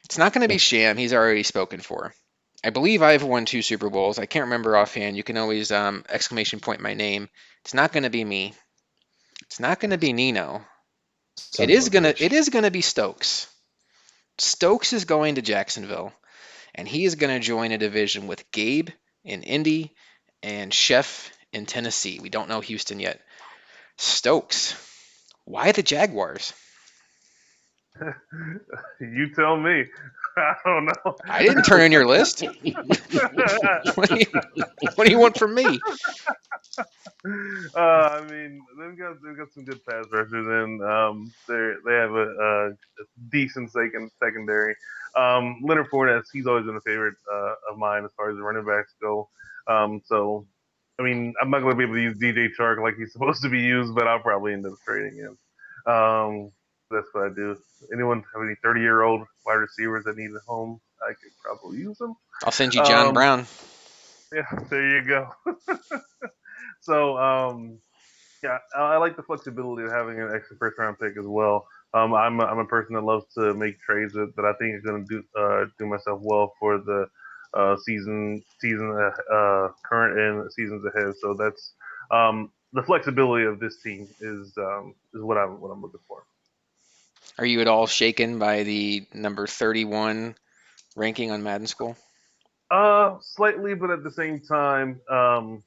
It's not going to be Sham. He's already spoken for. I believe I've won 2 Super Bowls. I can't remember offhand. You can always exclamation point my name. It's not going to be me. It's not going to be Nino. Son of a bitch. It is gonna be Stokes. Stokes is going to Jacksonville, and he is going to join a division with Gabe in Indy and Chef in Tennessee. We don't know Houston yet. Stokes, why the Jaguars? You tell me. I don't know. I didn't turn in your list. What do you want from me? I mean, they've got some good pass rushers, and they have a decent secondary. Leonard Fournette, he's always been a favorite of mine as far as the running backs go. So, I mean, I'm not going to be able to use DJ Chark like he's supposed to be used, but I'll probably end up trading him. That's what I do. Anyone have any 30-year-old wide receivers that need a home? I could probably use them. I'll send you John Brown. Yeah, there you go. So, yeah, I like the flexibility of having an extra first round pick as well. I'm a person that loves to make trades that I think is going to do myself well for the current and seasons ahead. So that's the flexibility of this team is what I'm looking for. Are you at all shaken by the number 31 ranking on Madden School? Slightly, but at the same time, I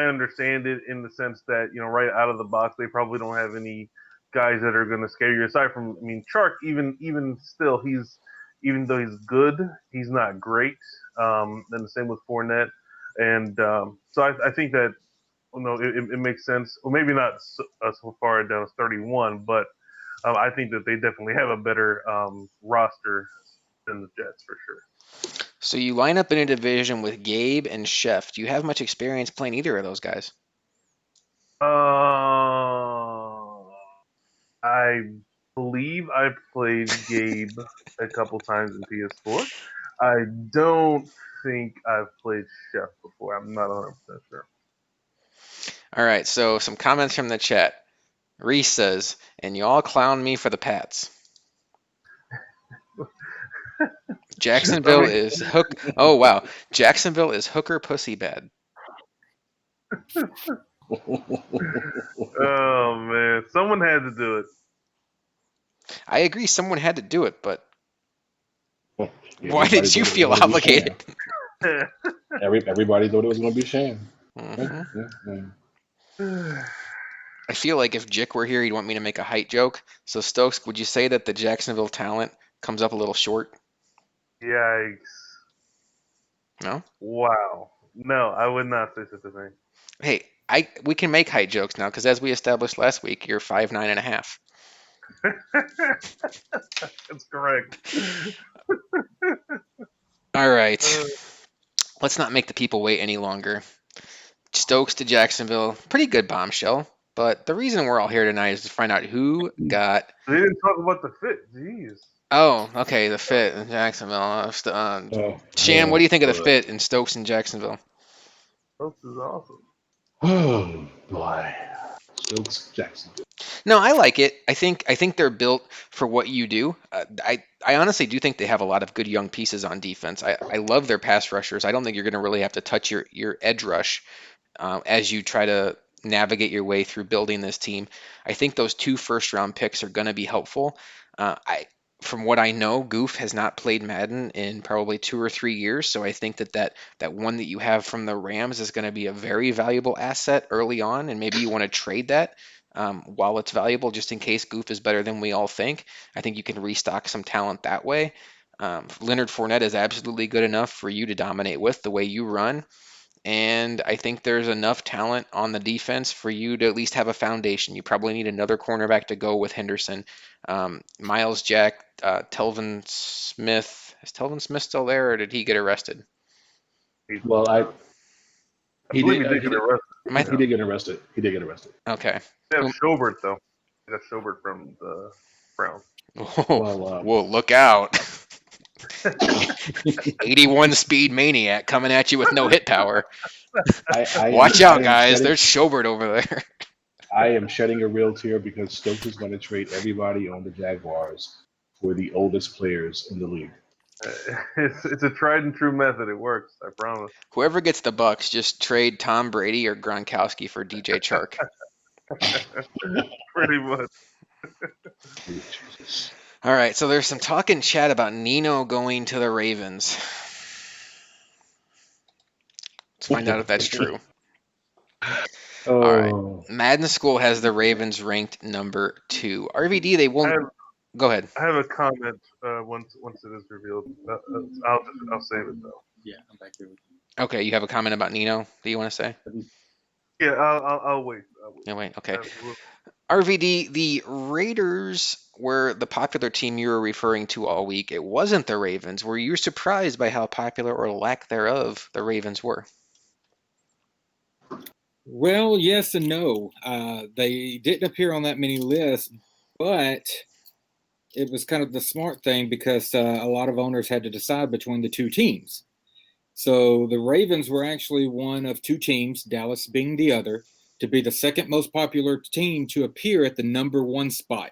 understand it in the sense that, right out of the box, they probably don't have any guys that are going to scare you. Aside from, I mean, Chark, even still, even though he's good, he's not great. And the same with Fournette. And so I think that, it makes sense. Well, maybe not so far down as 31, but I think that they definitely have a better roster than the Jets for sure. So you line up in a division with Gabe and Chef. Do you have much experience playing either of those guys? I believe I played Gabe a couple times in PS4. I don't think I've played Chef before. I'm not 100% sure. All right, so some comments from the chat. Reese says, and you all clown me for the Pats. Jacksonville is hook. Oh wow, Jacksonville is hooker pussy bad. Oh man, someone had to do it. I agree, someone had to do it, but why Everybody did you thought it was feel gonna be obligated? Sham. Everybody thought it was going to be Sham. Mhm. I feel like if Jick were here, he'd want me to make a height joke. So Stokes, would you say that the Jacksonville talent comes up a little short? Yikes! No. Wow. No, I would not say such a thing. Hey, we can make height jokes now because as we established last week, you're 5'9.5". That's correct. All right. Let's not make the people wait any longer. Stokes to Jacksonville, pretty good bombshell. But the reason we're all here tonight is to find out who got. They didn't talk about the fit. Jeez. Oh, okay, the fit in Jacksonville. Sham, what do you think of the fit in Stokes in Jacksonville? This is awesome. Oh boy, Stokes Jacksonville. No, I like it. I think they're built for what you do. I honestly do think they have a lot of good young pieces on defense. I love their pass rushers. I don't think you're going to really have to touch your edge rush as you try to navigate your way through building this team. I think those 2 first-round picks are going to be helpful. From what I know, Goof has not played Madden in probably 2 or 3 years, so I think that one that you have from the Rams is going to be a very valuable asset early on, and maybe you want to trade that while it's valuable, just in case Goof is better than we all think. I think you can restock some talent that way. Leonard Fournette is absolutely good enough for you to dominate with the way you run. And I think there's enough talent on the defense for you to at least have a foundation. You probably need another cornerback to go with Henderson. Miles Jack, Telvin Smith. Is Telvin Smith still there, or did he get arrested? Well, I he believe did he did get arrested. Am I he did get arrested. He did get arrested. okay? They have Who- Schobert though. They got Schobert from the Browns. Whoa, Well, whoa, look out. 81 speed maniac coming at you with no hit power. Watch I out, am guys. shedding There's Schobert over there. I am shedding a real tear because Stokes is going to trade everybody on the Jaguars for the oldest players in the league. It's a tried and true method. It works. I promise. Whoever gets the Bucks, just trade Tom Brady or Gronkowski for DJ Chark. Pretty much. Jesus. All right, so there's some talk in chat about Nino going to the Ravens. Let's find out if that's true. All right. Oh, Madden School has the Ravens ranked number 2. RVD, they I won't. have, Go ahead. I have a comment once it is revealed. I'll save it though. Yeah, I'm back here with you. Okay, you have a comment about Nino that you want to say? Yeah, I'll wait. Yeah, wait. Okay. We'll- RVD, the Raiders were the popular team you were referring to all week. It wasn't the Ravens. Were you surprised by how popular or lack thereof the Ravens were? Well, yes and no. They didn't appear on that many lists, but it was kind of the smart thing because a lot of owners had to decide between the two teams. So the Ravens were actually one of two teams, Dallas being the other, to be the second most popular team to appear at the number 1 spot,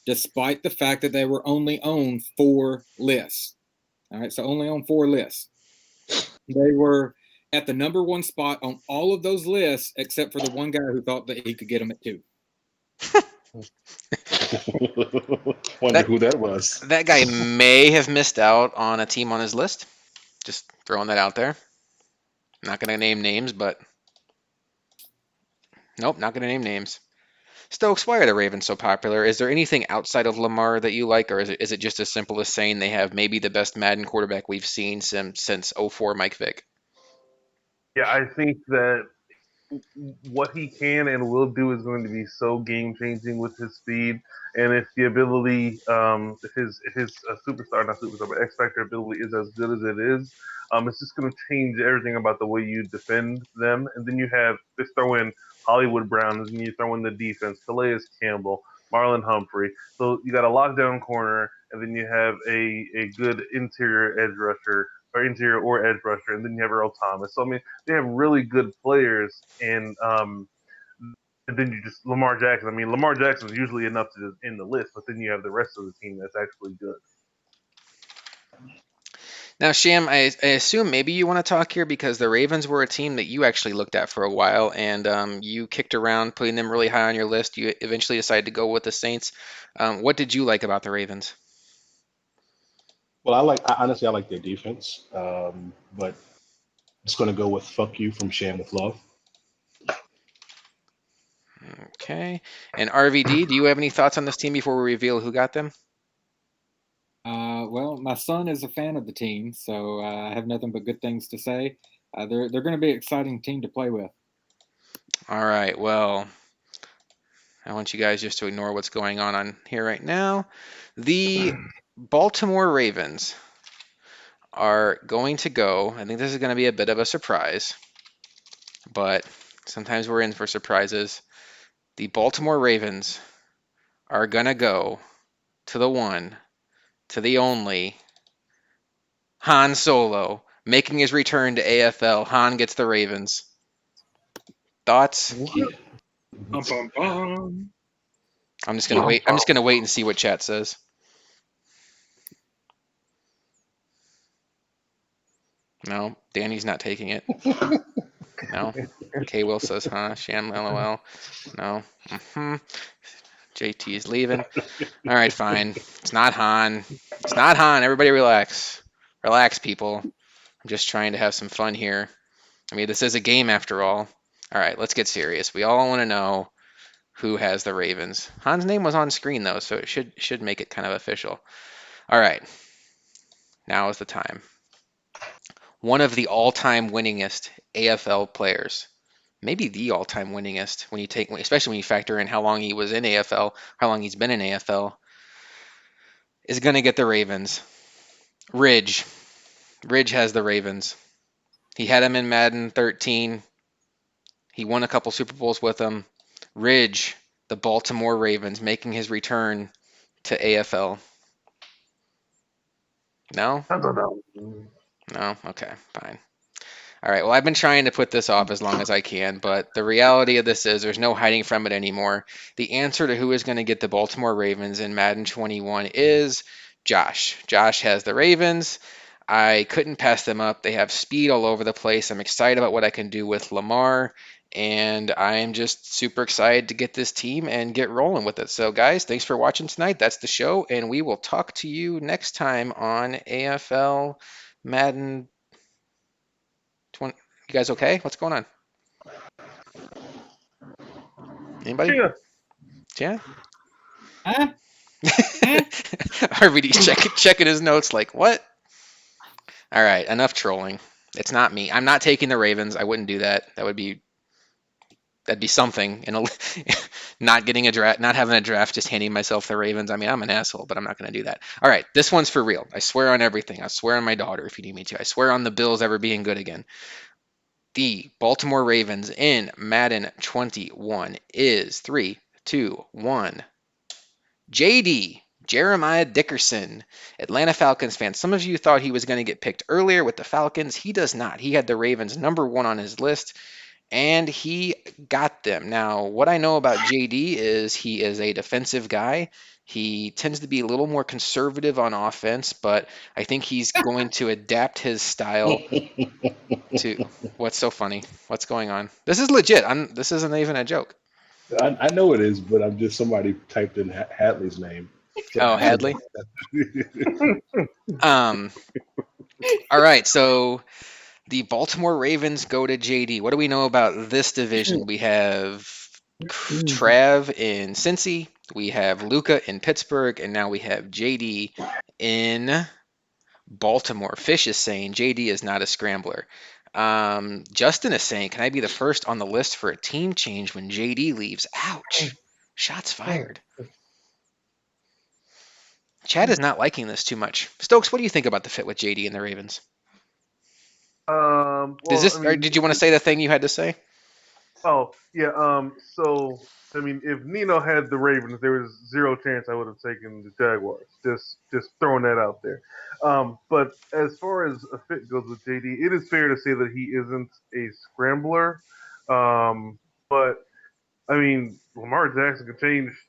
despite the fact that they were only on 4 lists. All right, so only on 4 lists. They were at the number 1 spot on all of those lists, except for the one guy who thought that he could get them at 2. wonder That who that was. that guy may have missed out on a team on his list. Just throwing that out there. Not going to name names, but nope, not going to name names. Stokes, why are the Ravens so popular? Is there anything outside of Lamar that you like, or is it just as simple as saying they have maybe the best Madden quarterback we've seen since '04 Mike Vick? Yeah, I think that what he can and will do is going to be so game changing with his speed, and if the ability, if his superstar, not superstar, but X Factor ability is as good as it is, it's just going to change everything about the way you defend them. And then you have just throw in Hollywood Brown, and then you throw in the defense, Calais Campbell, Marlon Humphrey. So you got a lockdown corner, and then you have a good interior edge rusher or interior or edge rusher, and then you have Earl Thomas. So I mean, they have really good players, and then you just Lamar Jackson. I mean, Lamar Jackson is usually enough to just end the list, but then you have the rest of the team that's actually good. Now, Sham, I assume maybe you want to talk here because the Ravens were a team that you actually looked at for a while, and you kicked around putting them really high on your list. You eventually decided to go with the Saints. What did you like about the Ravens? Well, honestly, I like their defense, but it's going to go with "fuck you" from Sham with Love. Okay. And RVD, do you have any thoughts on this team before we reveal who got them? Well, my son is a fan of the team, so I have nothing but good things to say. They're going to be an exciting team to play with. All right. Well, I want you guys just to ignore what's going on here right now. The Baltimore Ravens are going to go. I think this is going to be a bit of a surprise, but sometimes we're in for surprises. The Baltimore Ravens are going to go to the one, to the only Han Solo making his return to AFL. Han gets the Ravens. Thoughts? What? Yeah. Bum, bum, bum. I'm just gonna wait. I'm just gonna wait and see what chat says. No, Danny's not taking it. No. K Will says, huh? Sham LOL. No. JT is leaving. All right, fine. It's not Han. It's not Han. Everybody relax. Relax, people. I'm just trying to have some fun here. I mean, this is a game after all. All right, let's get serious. We all want to know who has the Ravens. Han's name was on screen though, so it should make it kind of official. All right. Now is the time. One of the all-time winningest AFL players, maybe the all-time winningest when you take, especially when you factor in how long he was in AFL, how long he's been in AFL, is going to get the Ravens. Ridge. Ridge has the Ravens. He had him in Madden 13. He won a couple Super Bowls with them. Ridge, the Baltimore Ravens, making his return to AFL. No? I don't know. No? Okay, fine. All right, well, I've been trying to put this off as long as I can, but the reality of this is there's no hiding from it anymore. The answer to who is going to get the Baltimore Ravens in Madden 21 is Josh. Josh has the Ravens. I couldn't pass them up. They have speed all over the place. I'm excited about what I can do with Lamar, and I'm just super excited to get this team and get rolling with it. So, guys, thanks for watching tonight. That's the show, and we will talk to you next time on AFL Madden 20. You guys okay? What's going on? Anybody? Yeah. Yeah. Huh? RVD's checking his notes like, what? All right, enough trolling. It's not me. I'm not taking the Ravens. I wouldn't do that. That'd be something. Not getting a draft, not having a draft, just handing myself the Ravens. I mean, I'm an asshole, but I'm not going to do that. All right, this one's for real. I swear on everything. I swear on my daughter if you need me to. I swear on the Bills ever being good again. The Baltimore Ravens in Madden 21 is 3, 2, 1. JD, Jeremiah Dickerson, Atlanta Falcons fan. Some of you thought he was going to get picked earlier with the Falcons. He does not. He had the Ravens number 1 on his list, and he got them. Now, what I know about JD is he is a defensive guy. He tends to be a little more conservative on offense, but I think he's going to adapt his style to. What's so funny? What's going on? This is legit. This isn't even a joke. I know it is, but I'm just somebody typed in Hadley's name. So Oh, I said Hadley. that. All right, so the Baltimore Ravens go to JD. What do we know about this division? We have Trav in Cincy, we have Luca in Pittsburgh, and now we have JD in Baltimore. Fish is saying JD is not a scrambler. Justin is saying, can I be the first on the list for a team change when JD leaves? Ouch. Shots fired. Chad is not liking this too much. Stokes, what do you think about the fit with JD and the Ravens? Well, Or did you want to say the thing you had to say? Oh, yeah. So, I mean, if Nino had the Ravens, there was zero chance I would have taken the Jaguars. Just throwing that out there. But as far as a fit goes with JD, it is fair to say that he isn't a scrambler. But I mean, Lamar Jackson can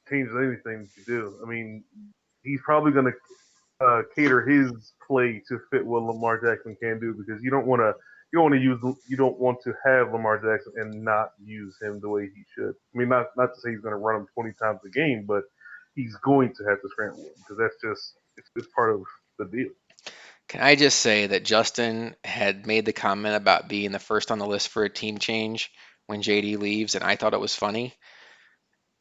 change anything you do. I mean, he's probably going to cater his play to fit what Lamar Jackson can do because you don't want to have Lamar Jackson and not use him the way he should. I mean, not to say he's going to run him 20 times a game, but he's going to have to scramble him because that's just it's part of the deal. Can I just say that Justin had made the comment about being the first on the list for a team change when JD leaves, and I thought it was funny.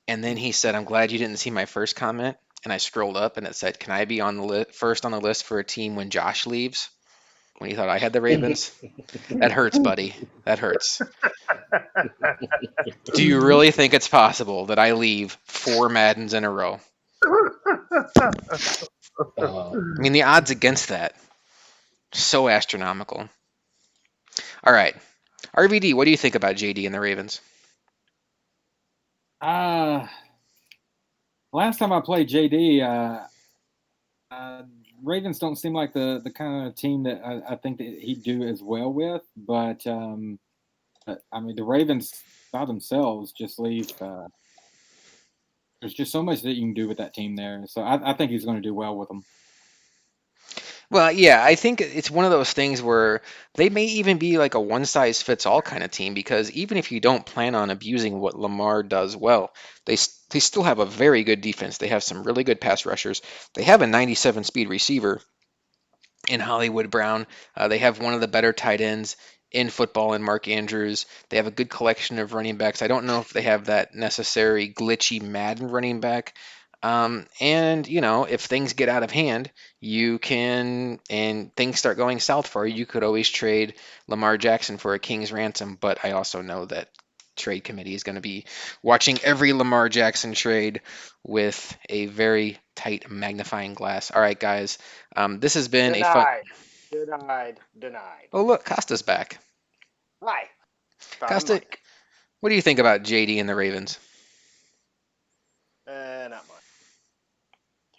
And then he said, "I'm glad you didn't see my first comment." And I scrolled up and it said, "Can I be on the first on the list for a team when Josh leaves?" When he thought I had the Ravens. That hurts, buddy. That hurts. Do you really think it's possible that I leave 4 Maddens in a row? I mean, the odds against that, so astronomical. All right. RVD, what do you think about JD and the Ravens? Last time I played JD, Ravens don't seem like the kind of team that I think that he'd do as well with. But I mean, the Ravens by themselves just leave There's just so much that you can do with that team there. So I think he's going to do well with them. Well, yeah, I think it's one of those things where they may even be like a one size fits all kind of team because even if you don't plan on abusing what Lamar does well, they still have a very good defense. They have some really good pass rushers. They have a 97 speed receiver in Hollywood Brown. They have one of the better tight ends in football in Mark Andrews. They have a good collection of running backs. I don't know if they have that necessary glitchy Madden running back. And if things get out of hand, and things start going south for you, you could always trade Lamar Jackson for a king's ransom. But I also know that trade committee is going to be watching every Lamar Jackson trade with a very tight magnifying glass. All right, guys, this has been a fun. Denied. Denied. Denied. Oh, look, Costa's back. Hi. Found the Costa, mic. what do you think about JD and the Ravens? Not much.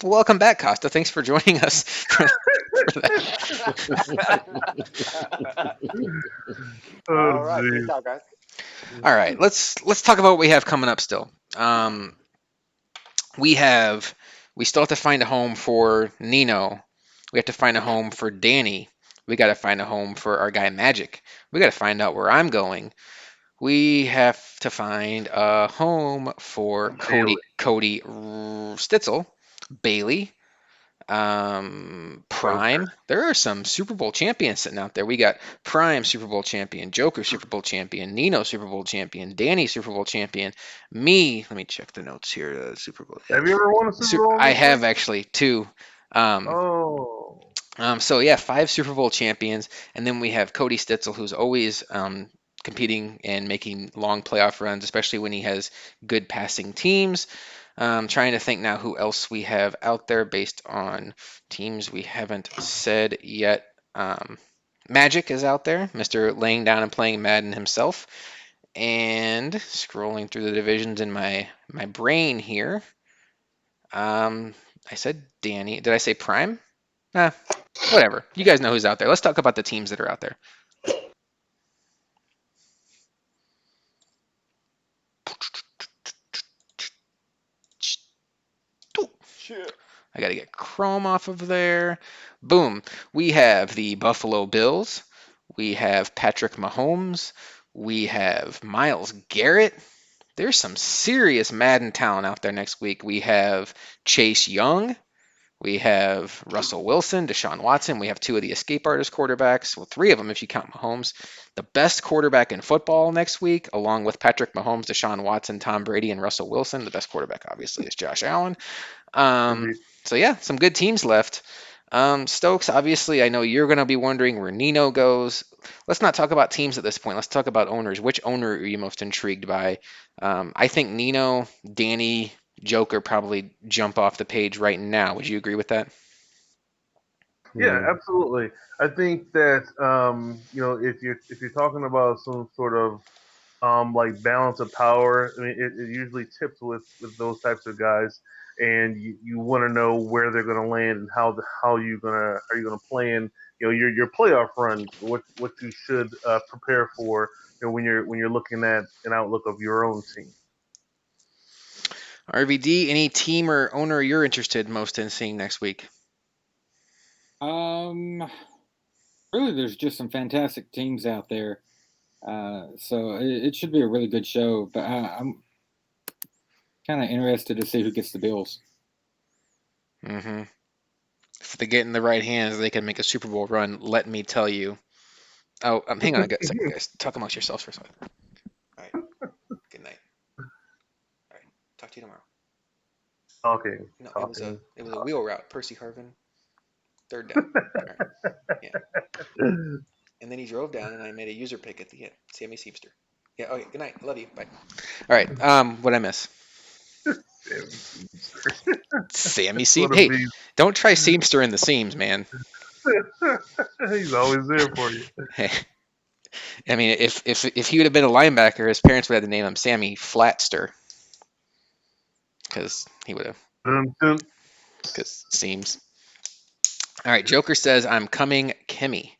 Welcome back, Costa. Thanks for joining us for that. Oh, All right. geez. Peace out, guys. All right, let's talk about what we have coming up still. We still have to find a home for Nino. We have to find a home for Danny. We got to find a home for our guy Magic. We got to find out where I'm going. We have to find a home for Cody Stitzel, Bailey, Prime. There are some Super Bowl champions sitting out there. We got Prime Super Bowl champion, Joker Super Bowl champion, Nino Super Bowl champion, Danny Super Bowl champion, me. Let me check the notes here. Super Bowl. Have you ever won a Super Bowl? I have actually two. Oh. So yeah, 5 Super Bowl champions, and then we have Cody Stitzel, who's always competing and making long playoff runs, especially when he has good passing teams. Trying to think now who else we have out there based on teams we haven't said yet. Magic is out there, Mr. laying down and playing Madden himself. And scrolling through the divisions in my brain here. I said Danny. Did I say Prime? Whatever. You guys know who's out there. Let's talk about the teams that are out there. Shit. I got to get Chrome off of there. Boom. We have the Buffalo Bills. We have Patrick Mahomes. We have Myles Garrett. There's some serious Madden talent out there next week. We have Chase Young. We have Russell Wilson, Deshaun Watson. We have 2 of the escape artist quarterbacks. Well, 3 of them if you count Mahomes. The best quarterback in football next week, along with Patrick Mahomes, Deshaun Watson, Tom Brady, and Russell Wilson. The best quarterback, obviously, is Josh Allen. So, yeah, some good teams left. Stokes, obviously, I know you're going to be wondering where Nino goes. Let's not talk about teams at this point. Let's talk about owners. Which owner are you most intrigued by? I think Nino, Danny, Joker probably jump off the page right now. Would you agree with that? Yeah, absolutely. I think that if you're talking about some sort of like balance of power, I mean, it usually tips with those types of guys, and you want to know where they're going to land and how you gonna plan your playoff run, what you should prepare for when you're looking at an outlook of your own team. RVD, any team or owner you're interested most in seeing next week? Really, there's just some fantastic teams out there. So it should be a really good show. But I'm kind of interested to see who gets the Bills. Mm-hmm. If they get in the right hands, they can make a Super Bowl run. Let me tell you. Oh, hang on a second, guys. Talk amongst yourselves for a second. All right. Good night. All right. Talk to you tomorrow. Talking. No, Talking. it was a wheel route. Percy Harvin, 3rd down. All right. Yeah. And then he drove down, and I made a user pick at the end. Sammy Seamster. Yeah. Okay. Good night. Love you. Bye. All right. What I miss? Sammy Seam. What a Hey, beast. don't try Seamster in the seams, man. He's always there for you. Hey, I mean, if he would have been a linebacker, his parents would have to name him Sammy Flatster, because he would have. Dun, dun. Because seams. All right. Joker says I'm coming, Kimmy.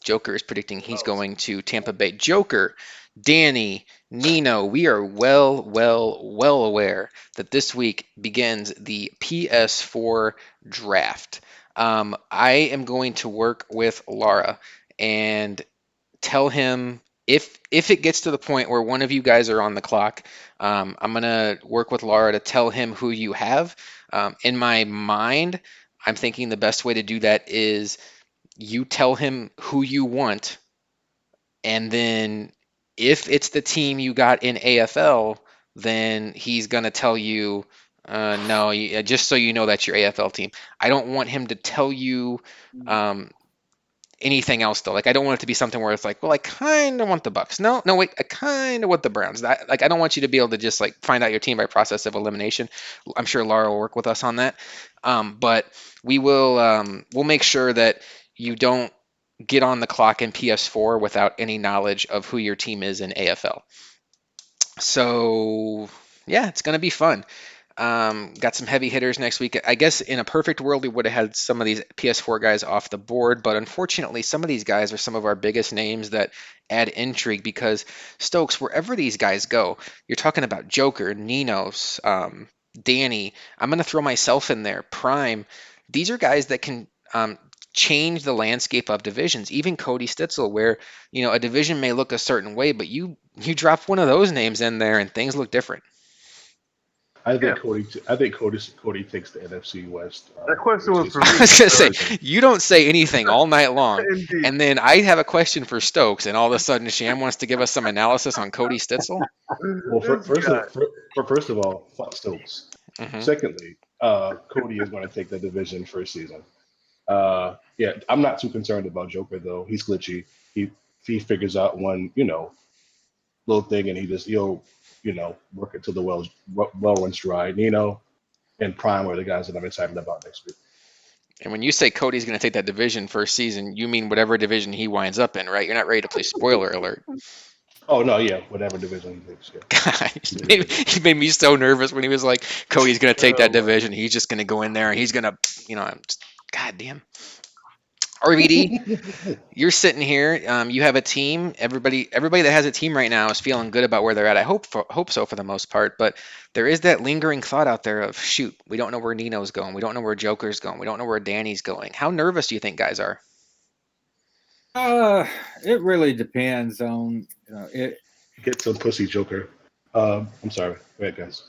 Joker is predicting he's going to Tampa Bay. Joker, Danny, Nino, we are well aware that this week begins the PS4 draft. I am going to work with Laura and tell him if it gets to the point where one of you guys are on the clock, I'm gonna work with Laura to tell him who you have. In my mind, I'm thinking the best way to do that is you tell him who you want, and then if it's the team you got in AFL, then he's gonna tell you, no, just so you know that's your AFL team. I don't want him to tell you um, anything else though. Like I don't want it to be something where it's like, well, I kind of want the Bucks. No, no, wait, I kind of want the Browns. Like I don't want you to be able to just like find out your team by process of elimination. I'm sure Laura will work with us on that. But we'll make sure that you don't get on the clock in PS4 without any knowledge of who your team is in AFL. So yeah, it's gonna be fun. Got some heavy hitters next week. I guess in a perfect world, we would have had some of these PS4 guys off the board, but unfortunately, some of these guys are some of our biggest names that add intrigue because Stokes, wherever these guys go, you're talking about Joker, Ninos, Danny. I'm going to throw myself in there, Prime. These are guys that can change the landscape of divisions. Even Cody Stitzel, where a division may look a certain way, but you drop one of those names in there and things look different. I Yeah, think Cody. I think Cody takes the NFC West. that question was This for season. I me. was gonna say So, you don't say anything all night long, indeed. and then I have a question for Stokes, and all of a sudden Sham wants to give us some analysis on Cody Stitzel. Well, This guy. first of all, fuck Stokes. Hmm. Secondly, Cody is going to take the division first season. Yeah, I'm not too concerned about Joker though. He's glitchy. He figures out one little thing and he'll work it till the well runs dry. Nino and Prime are the guys that I'm excited about next week. And when you say Cody's going to take that division first season, you mean whatever division he winds up in, right? You're not ready to play spoiler alert. Oh no, yeah, whatever division he takes, yeah. God, Completely agree. he made me so nervous when he was like, Cody's going to take that Oh my. division. He's just going to go in there and he's going to, I'm just, God damn. RVD, you're sitting here. You have a team. Everybody that has a team right now is feeling good about where they're at. I hope so for the most part. But there is that lingering thought out there of shoot, we don't know where Nino's going. We don't know where Joker's going. We don't know where Danny's going. How nervous do you think guys are? Uh, it really depends on it. Get some pussy, Joker. I'm sorry. Go ahead, guys.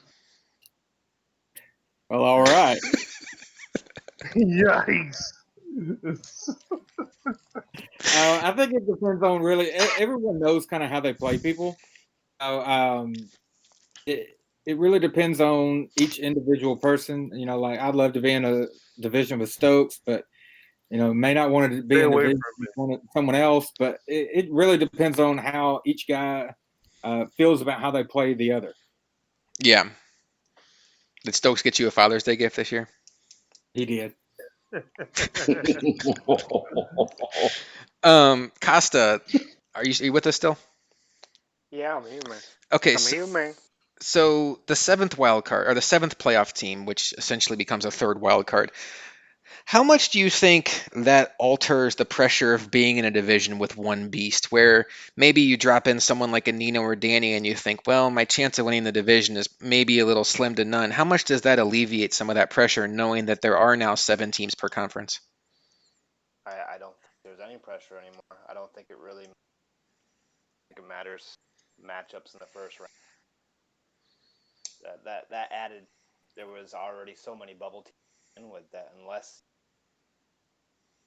Well, all right. Yikes. I think it depends on really. Everyone knows kind of how they play people. It really depends on each individual person. Like I'd love to be in a division with Stokes, but may not want to be Stay in a away division from with someone else. But it really depends on how each guy feels about how they play the other. Yeah. Did Stokes get you a Father's Day gift this year? He did. Costa, are you with us still? Yeah, I'm here, man. Okay, I'm so, here, man. so the seventh wild card or the seventh playoff team, which essentially becomes a third wild card. How much do you think that alters the pressure of being in a division with one beast, where maybe you drop in someone like a Nino or Danny and you think, well, my chance of winning the division is maybe a little slim to none. How much does that alleviate some of that pressure knowing that there are now 7 teams per conference? I don't think there's any pressure anymore. I don't think it matters matchups in the first round. That added. There was already so many bubble teams in with that. Unless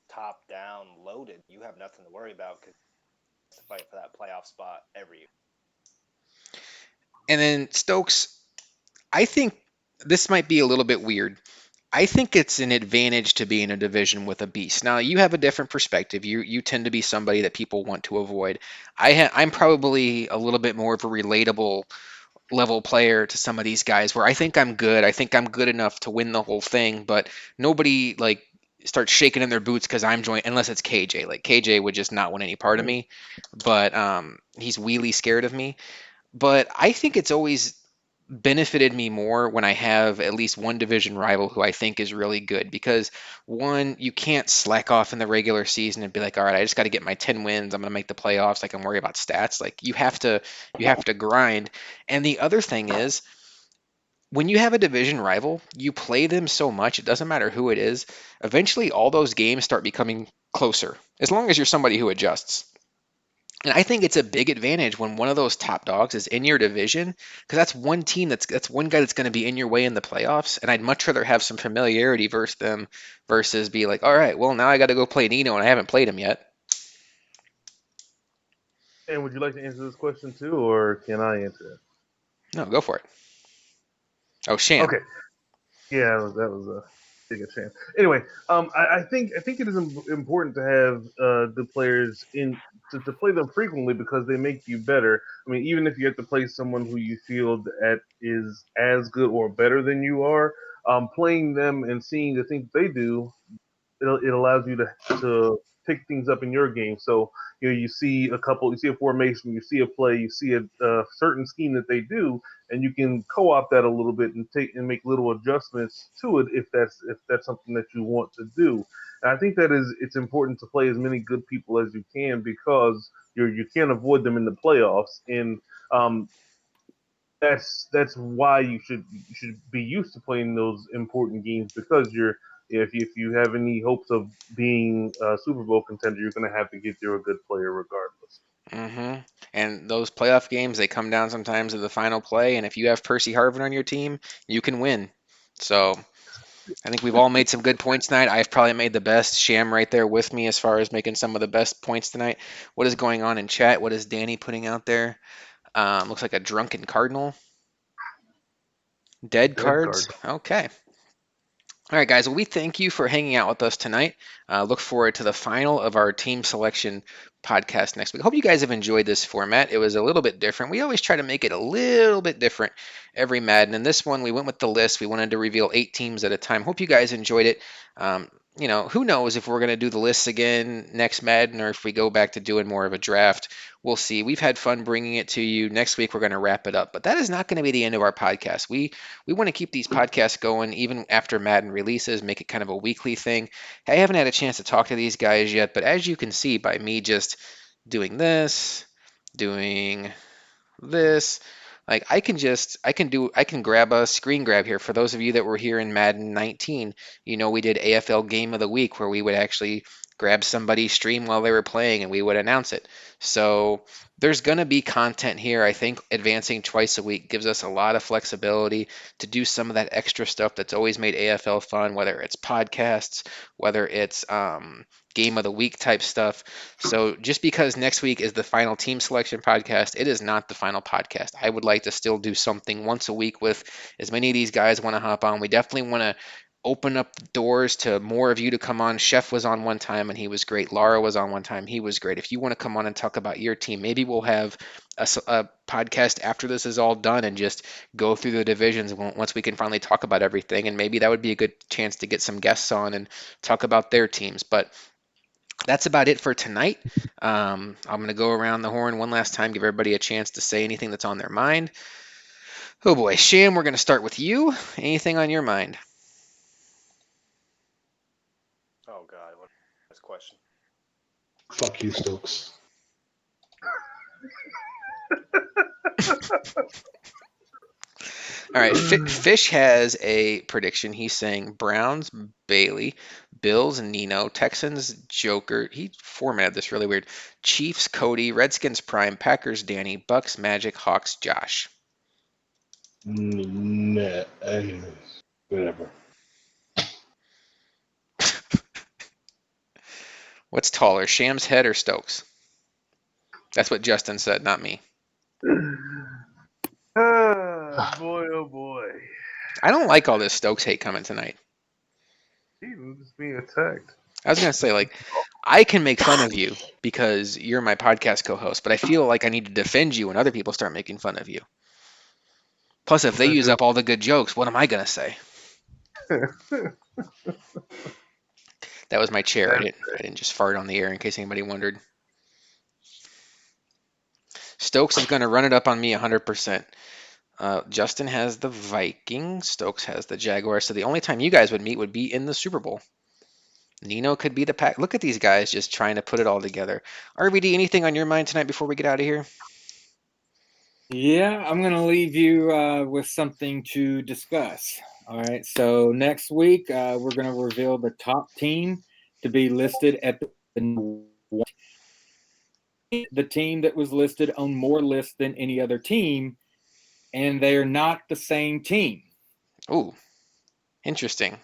top down loaded, you have nothing to worry about because you have to fight for that playoff spot every year. And then Stokes, I think this might be a little bit weird. I think it's an advantage to be in a division with a beast. Now you have a different perspective. You tend to be somebody that people want to avoid. I'm probably a little bit more of a relatable level player to some of these guys where I think I'm good. I think I'm good enough to win the whole thing, but nobody like starts shaking in their boots because I'm joining unless it's KJ. Like KJ would just not want any part of me, but he's wheelie scared of me. But I think it's always benefited me more when I have at least one division rival who I think is really good because one, you can't slack off in the regular season and be like, all right, I just got to get my 10 wins. I'm going to make the playoffs. I can worry about stats. Like you have to grind. And the other thing is when you have a division rival, you play them so much, it doesn't matter who it is. Eventually all those games start becoming closer as long as you're somebody who adjusts. And I think it's a big advantage when one of those top dogs is in your division because that's one team that's one guy that's going to be in your way in the playoffs. And I'd much rather have some familiarity versus them versus be like, all right, well now I got to go play Nino and I haven't played him yet. And would you like to answer this question too, or can I answer it? No, go for it. Oh, Sham. Okay. Yeah, that was a big a chance. Anyway, I think it is important to have the players in to play them frequently because they make you better. I mean, even if you have to play someone who you feel that is as good or better than you are, playing them and seeing the things they do it allows you to pick things up in your game. So you see you see a formation, you see a play, you see a certain scheme that they do, and you can co-opt that a little bit and take and make little adjustments to it if that's something that you want to do. And I think that it's important to play as many good people as you can because you can't avoid them in the playoffs and um, that's why you should be used to playing those important games because if you have any hopes of being a Super Bowl contender, you're going to have to get there a good player regardless. hmm And those playoff games, they come down sometimes to the final play. And if you have Percy Harvin on your team, you can win. So I think we've all made some good points tonight. I've probably made the best. Sham right there with me as far as making some of the best points tonight. What is going on in chat? What is Danny putting out there? Looks like a drunken cardinal. Dead Dead cards. card. Okay. All right, guys. Well, we thank you for hanging out with us tonight. Look forward to the final of our team selection podcast next week. Hope you guys have enjoyed this format. It was a little bit different. We always try to make it a little bit different every Madden. And this one, we went with the list. We wanted to reveal 8 teams at a time. Hope you guys enjoyed it. Who knows if we're going to do the lists again next Madden or if we go back to doing more of a draft. We'll see. We've had fun bringing it to you. Next week, we're going to wrap it up. But that is not going to be the end of our podcast. We want to keep these podcasts going even after Madden releases, make it kind of a weekly thing. I haven't had a chance to talk to these guys yet, but as you can see by me just doing this, doing this, like I can grab a screen grab here. For those of you that were here in Madden 19, we did AFL Game of the Week where we would actually grab somebody's stream while they were playing and we would announce it. So there's going to be content here. I think advancing twice a week gives us a lot of flexibility to do some of that extra stuff that's always made AFL fun, whether it's podcasts, whether it's game of the week type stuff. So just because next week is the final team selection podcast, it is not the final podcast. I would like to still do something once a week with as many of these guys want to hop on. We definitely want to open up the doors to more of you to come on. Chef was on one time and he was great. Laura was on one time. He was great. If you want to come on and talk about your team, maybe we'll have a podcast after this is all done and just go through the divisions once we can finally talk about everything. And maybe that would be a good chance to get some guests on and talk about their teams. But that's about it for tonight. I'm going to go around the horn one last time, give everybody a chance to say anything that's on their mind. Oh boy, Sham, we're going to start with you. Anything on your mind? Oh God, what this question? Fuck you, Stokes. All right, Fish has a prediction. He's saying Browns, Bailey, Bills, Nino, Texans, Joker. He formatted this really weird. Chiefs, Cody, Redskins, Prime, Packers, Danny, Bucks, Magic, Hawks, Josh. Nah, whatever. What's taller, Sham's head or Stokes? That's what Justin said, not me. Boy, oh boy. I don't like all this Stokes hate coming tonight. He's just being attacked. I was gonna say, like, I can make fun of you because you're my podcast co-host, but I feel like I need to defend you when other people start making fun of you. Plus, if they use up all the good jokes, what am I gonna say? That was my chair. I didn't just fart on the air in case anybody wondered. Stokes is gonna run it up on me 100%. Justin has the Vikings. Stokes has the Jaguars. So the only time you guys would meet would be in the Super Bowl. Nino could be the pack. Look at these guys just trying to put it all together. RVD, anything on your mind tonight before we get out of here? Yeah, I'm going to leave you with something to discuss. All right. So next week, we're going to reveal the top team to be listed at the team that was listed on more lists than any other team, and they are not the same team. Ooh, interesting.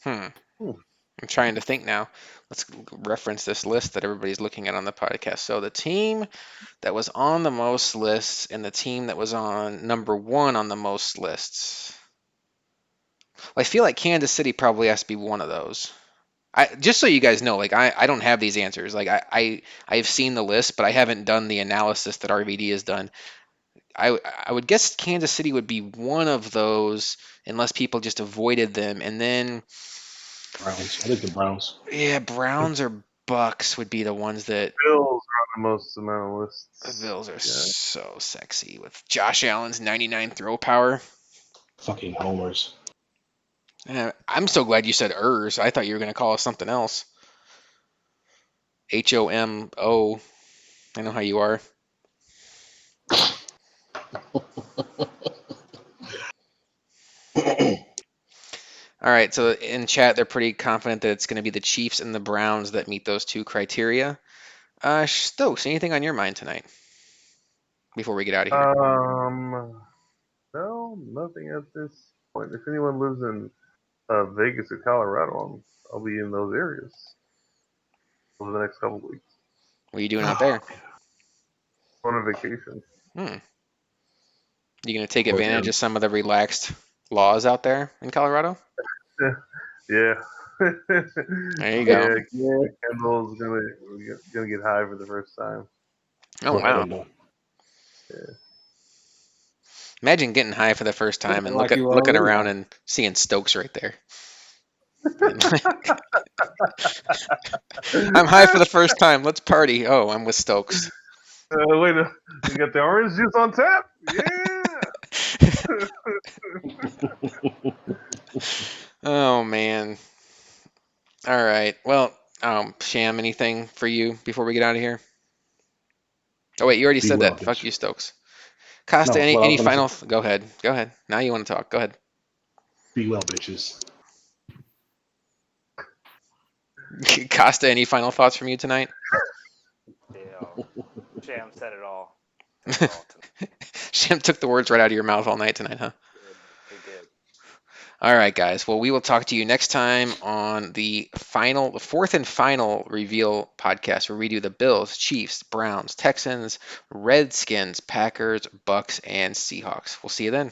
Hmm. I'm trying to think now. Let's reference this list that everybody's looking at on the podcast. So the team that was on the most lists and the team that was on number one on the most lists. Well, I feel like Kansas City probably has to be one of those. Just so you guys know, like I don't have these answers. Like I've seen the list, but I haven't done the analysis that RVD has done. I would guess Kansas City would be one of those unless people just avoided them. And then Browns. I think the Browns. yeah, Browns or Bucks would be the ones that Bills are on the most amount of the lists. Bills are Yeah. so sexy with Josh Allen's 99 throw power. Fucking homers. I'm so glad you said ERS. I thought you were going to call us something else. HOMO. I know how you are. All right, so in chat, they're pretty confident that it's going to be the Chiefs and the Browns that meet those two criteria. Stokes, anything on your mind tonight before we get out of here? No, nothing at this point. If anyone lives in Vegas or Colorado, I'll be in those areas over the next couple of weeks. What are you doing out there? On a vacation. Hmm. You going to take Or advantage of some of the relaxed laws out there in Colorado? Yeah. There you go. Yeah, Kendall's gonna get high for the first time. Oh, Poor wow. Kendall. Imagine getting high for the first time and Like you looking already around are. and seeing Stokes right there. I'm high for the first time. Let's party. Oh, I'm with Stokes. Wait, you got the orange juice on tap? Yeah. Oh, man. All right. Well, Sham, anything for you before we get out of here? Oh, wait, you already Be said well, that. Fuck bitch. you, Stokes. Costa, No, any what I was any gonna say. final? Go ahead. Go ahead. Now you want to talk. Go ahead. Be well, bitches. Costa, any final thoughts from you tonight? Sham said it all. Said it all tonight. Sham took the words right out of your mouth all night tonight, huh? He did. All right, guys. Well, we will talk to you next time on the fourth and final reveal podcast, where we do the Bills, Chiefs, Browns, Texans, Redskins, Packers, Bucks, and Seahawks. We'll see you then.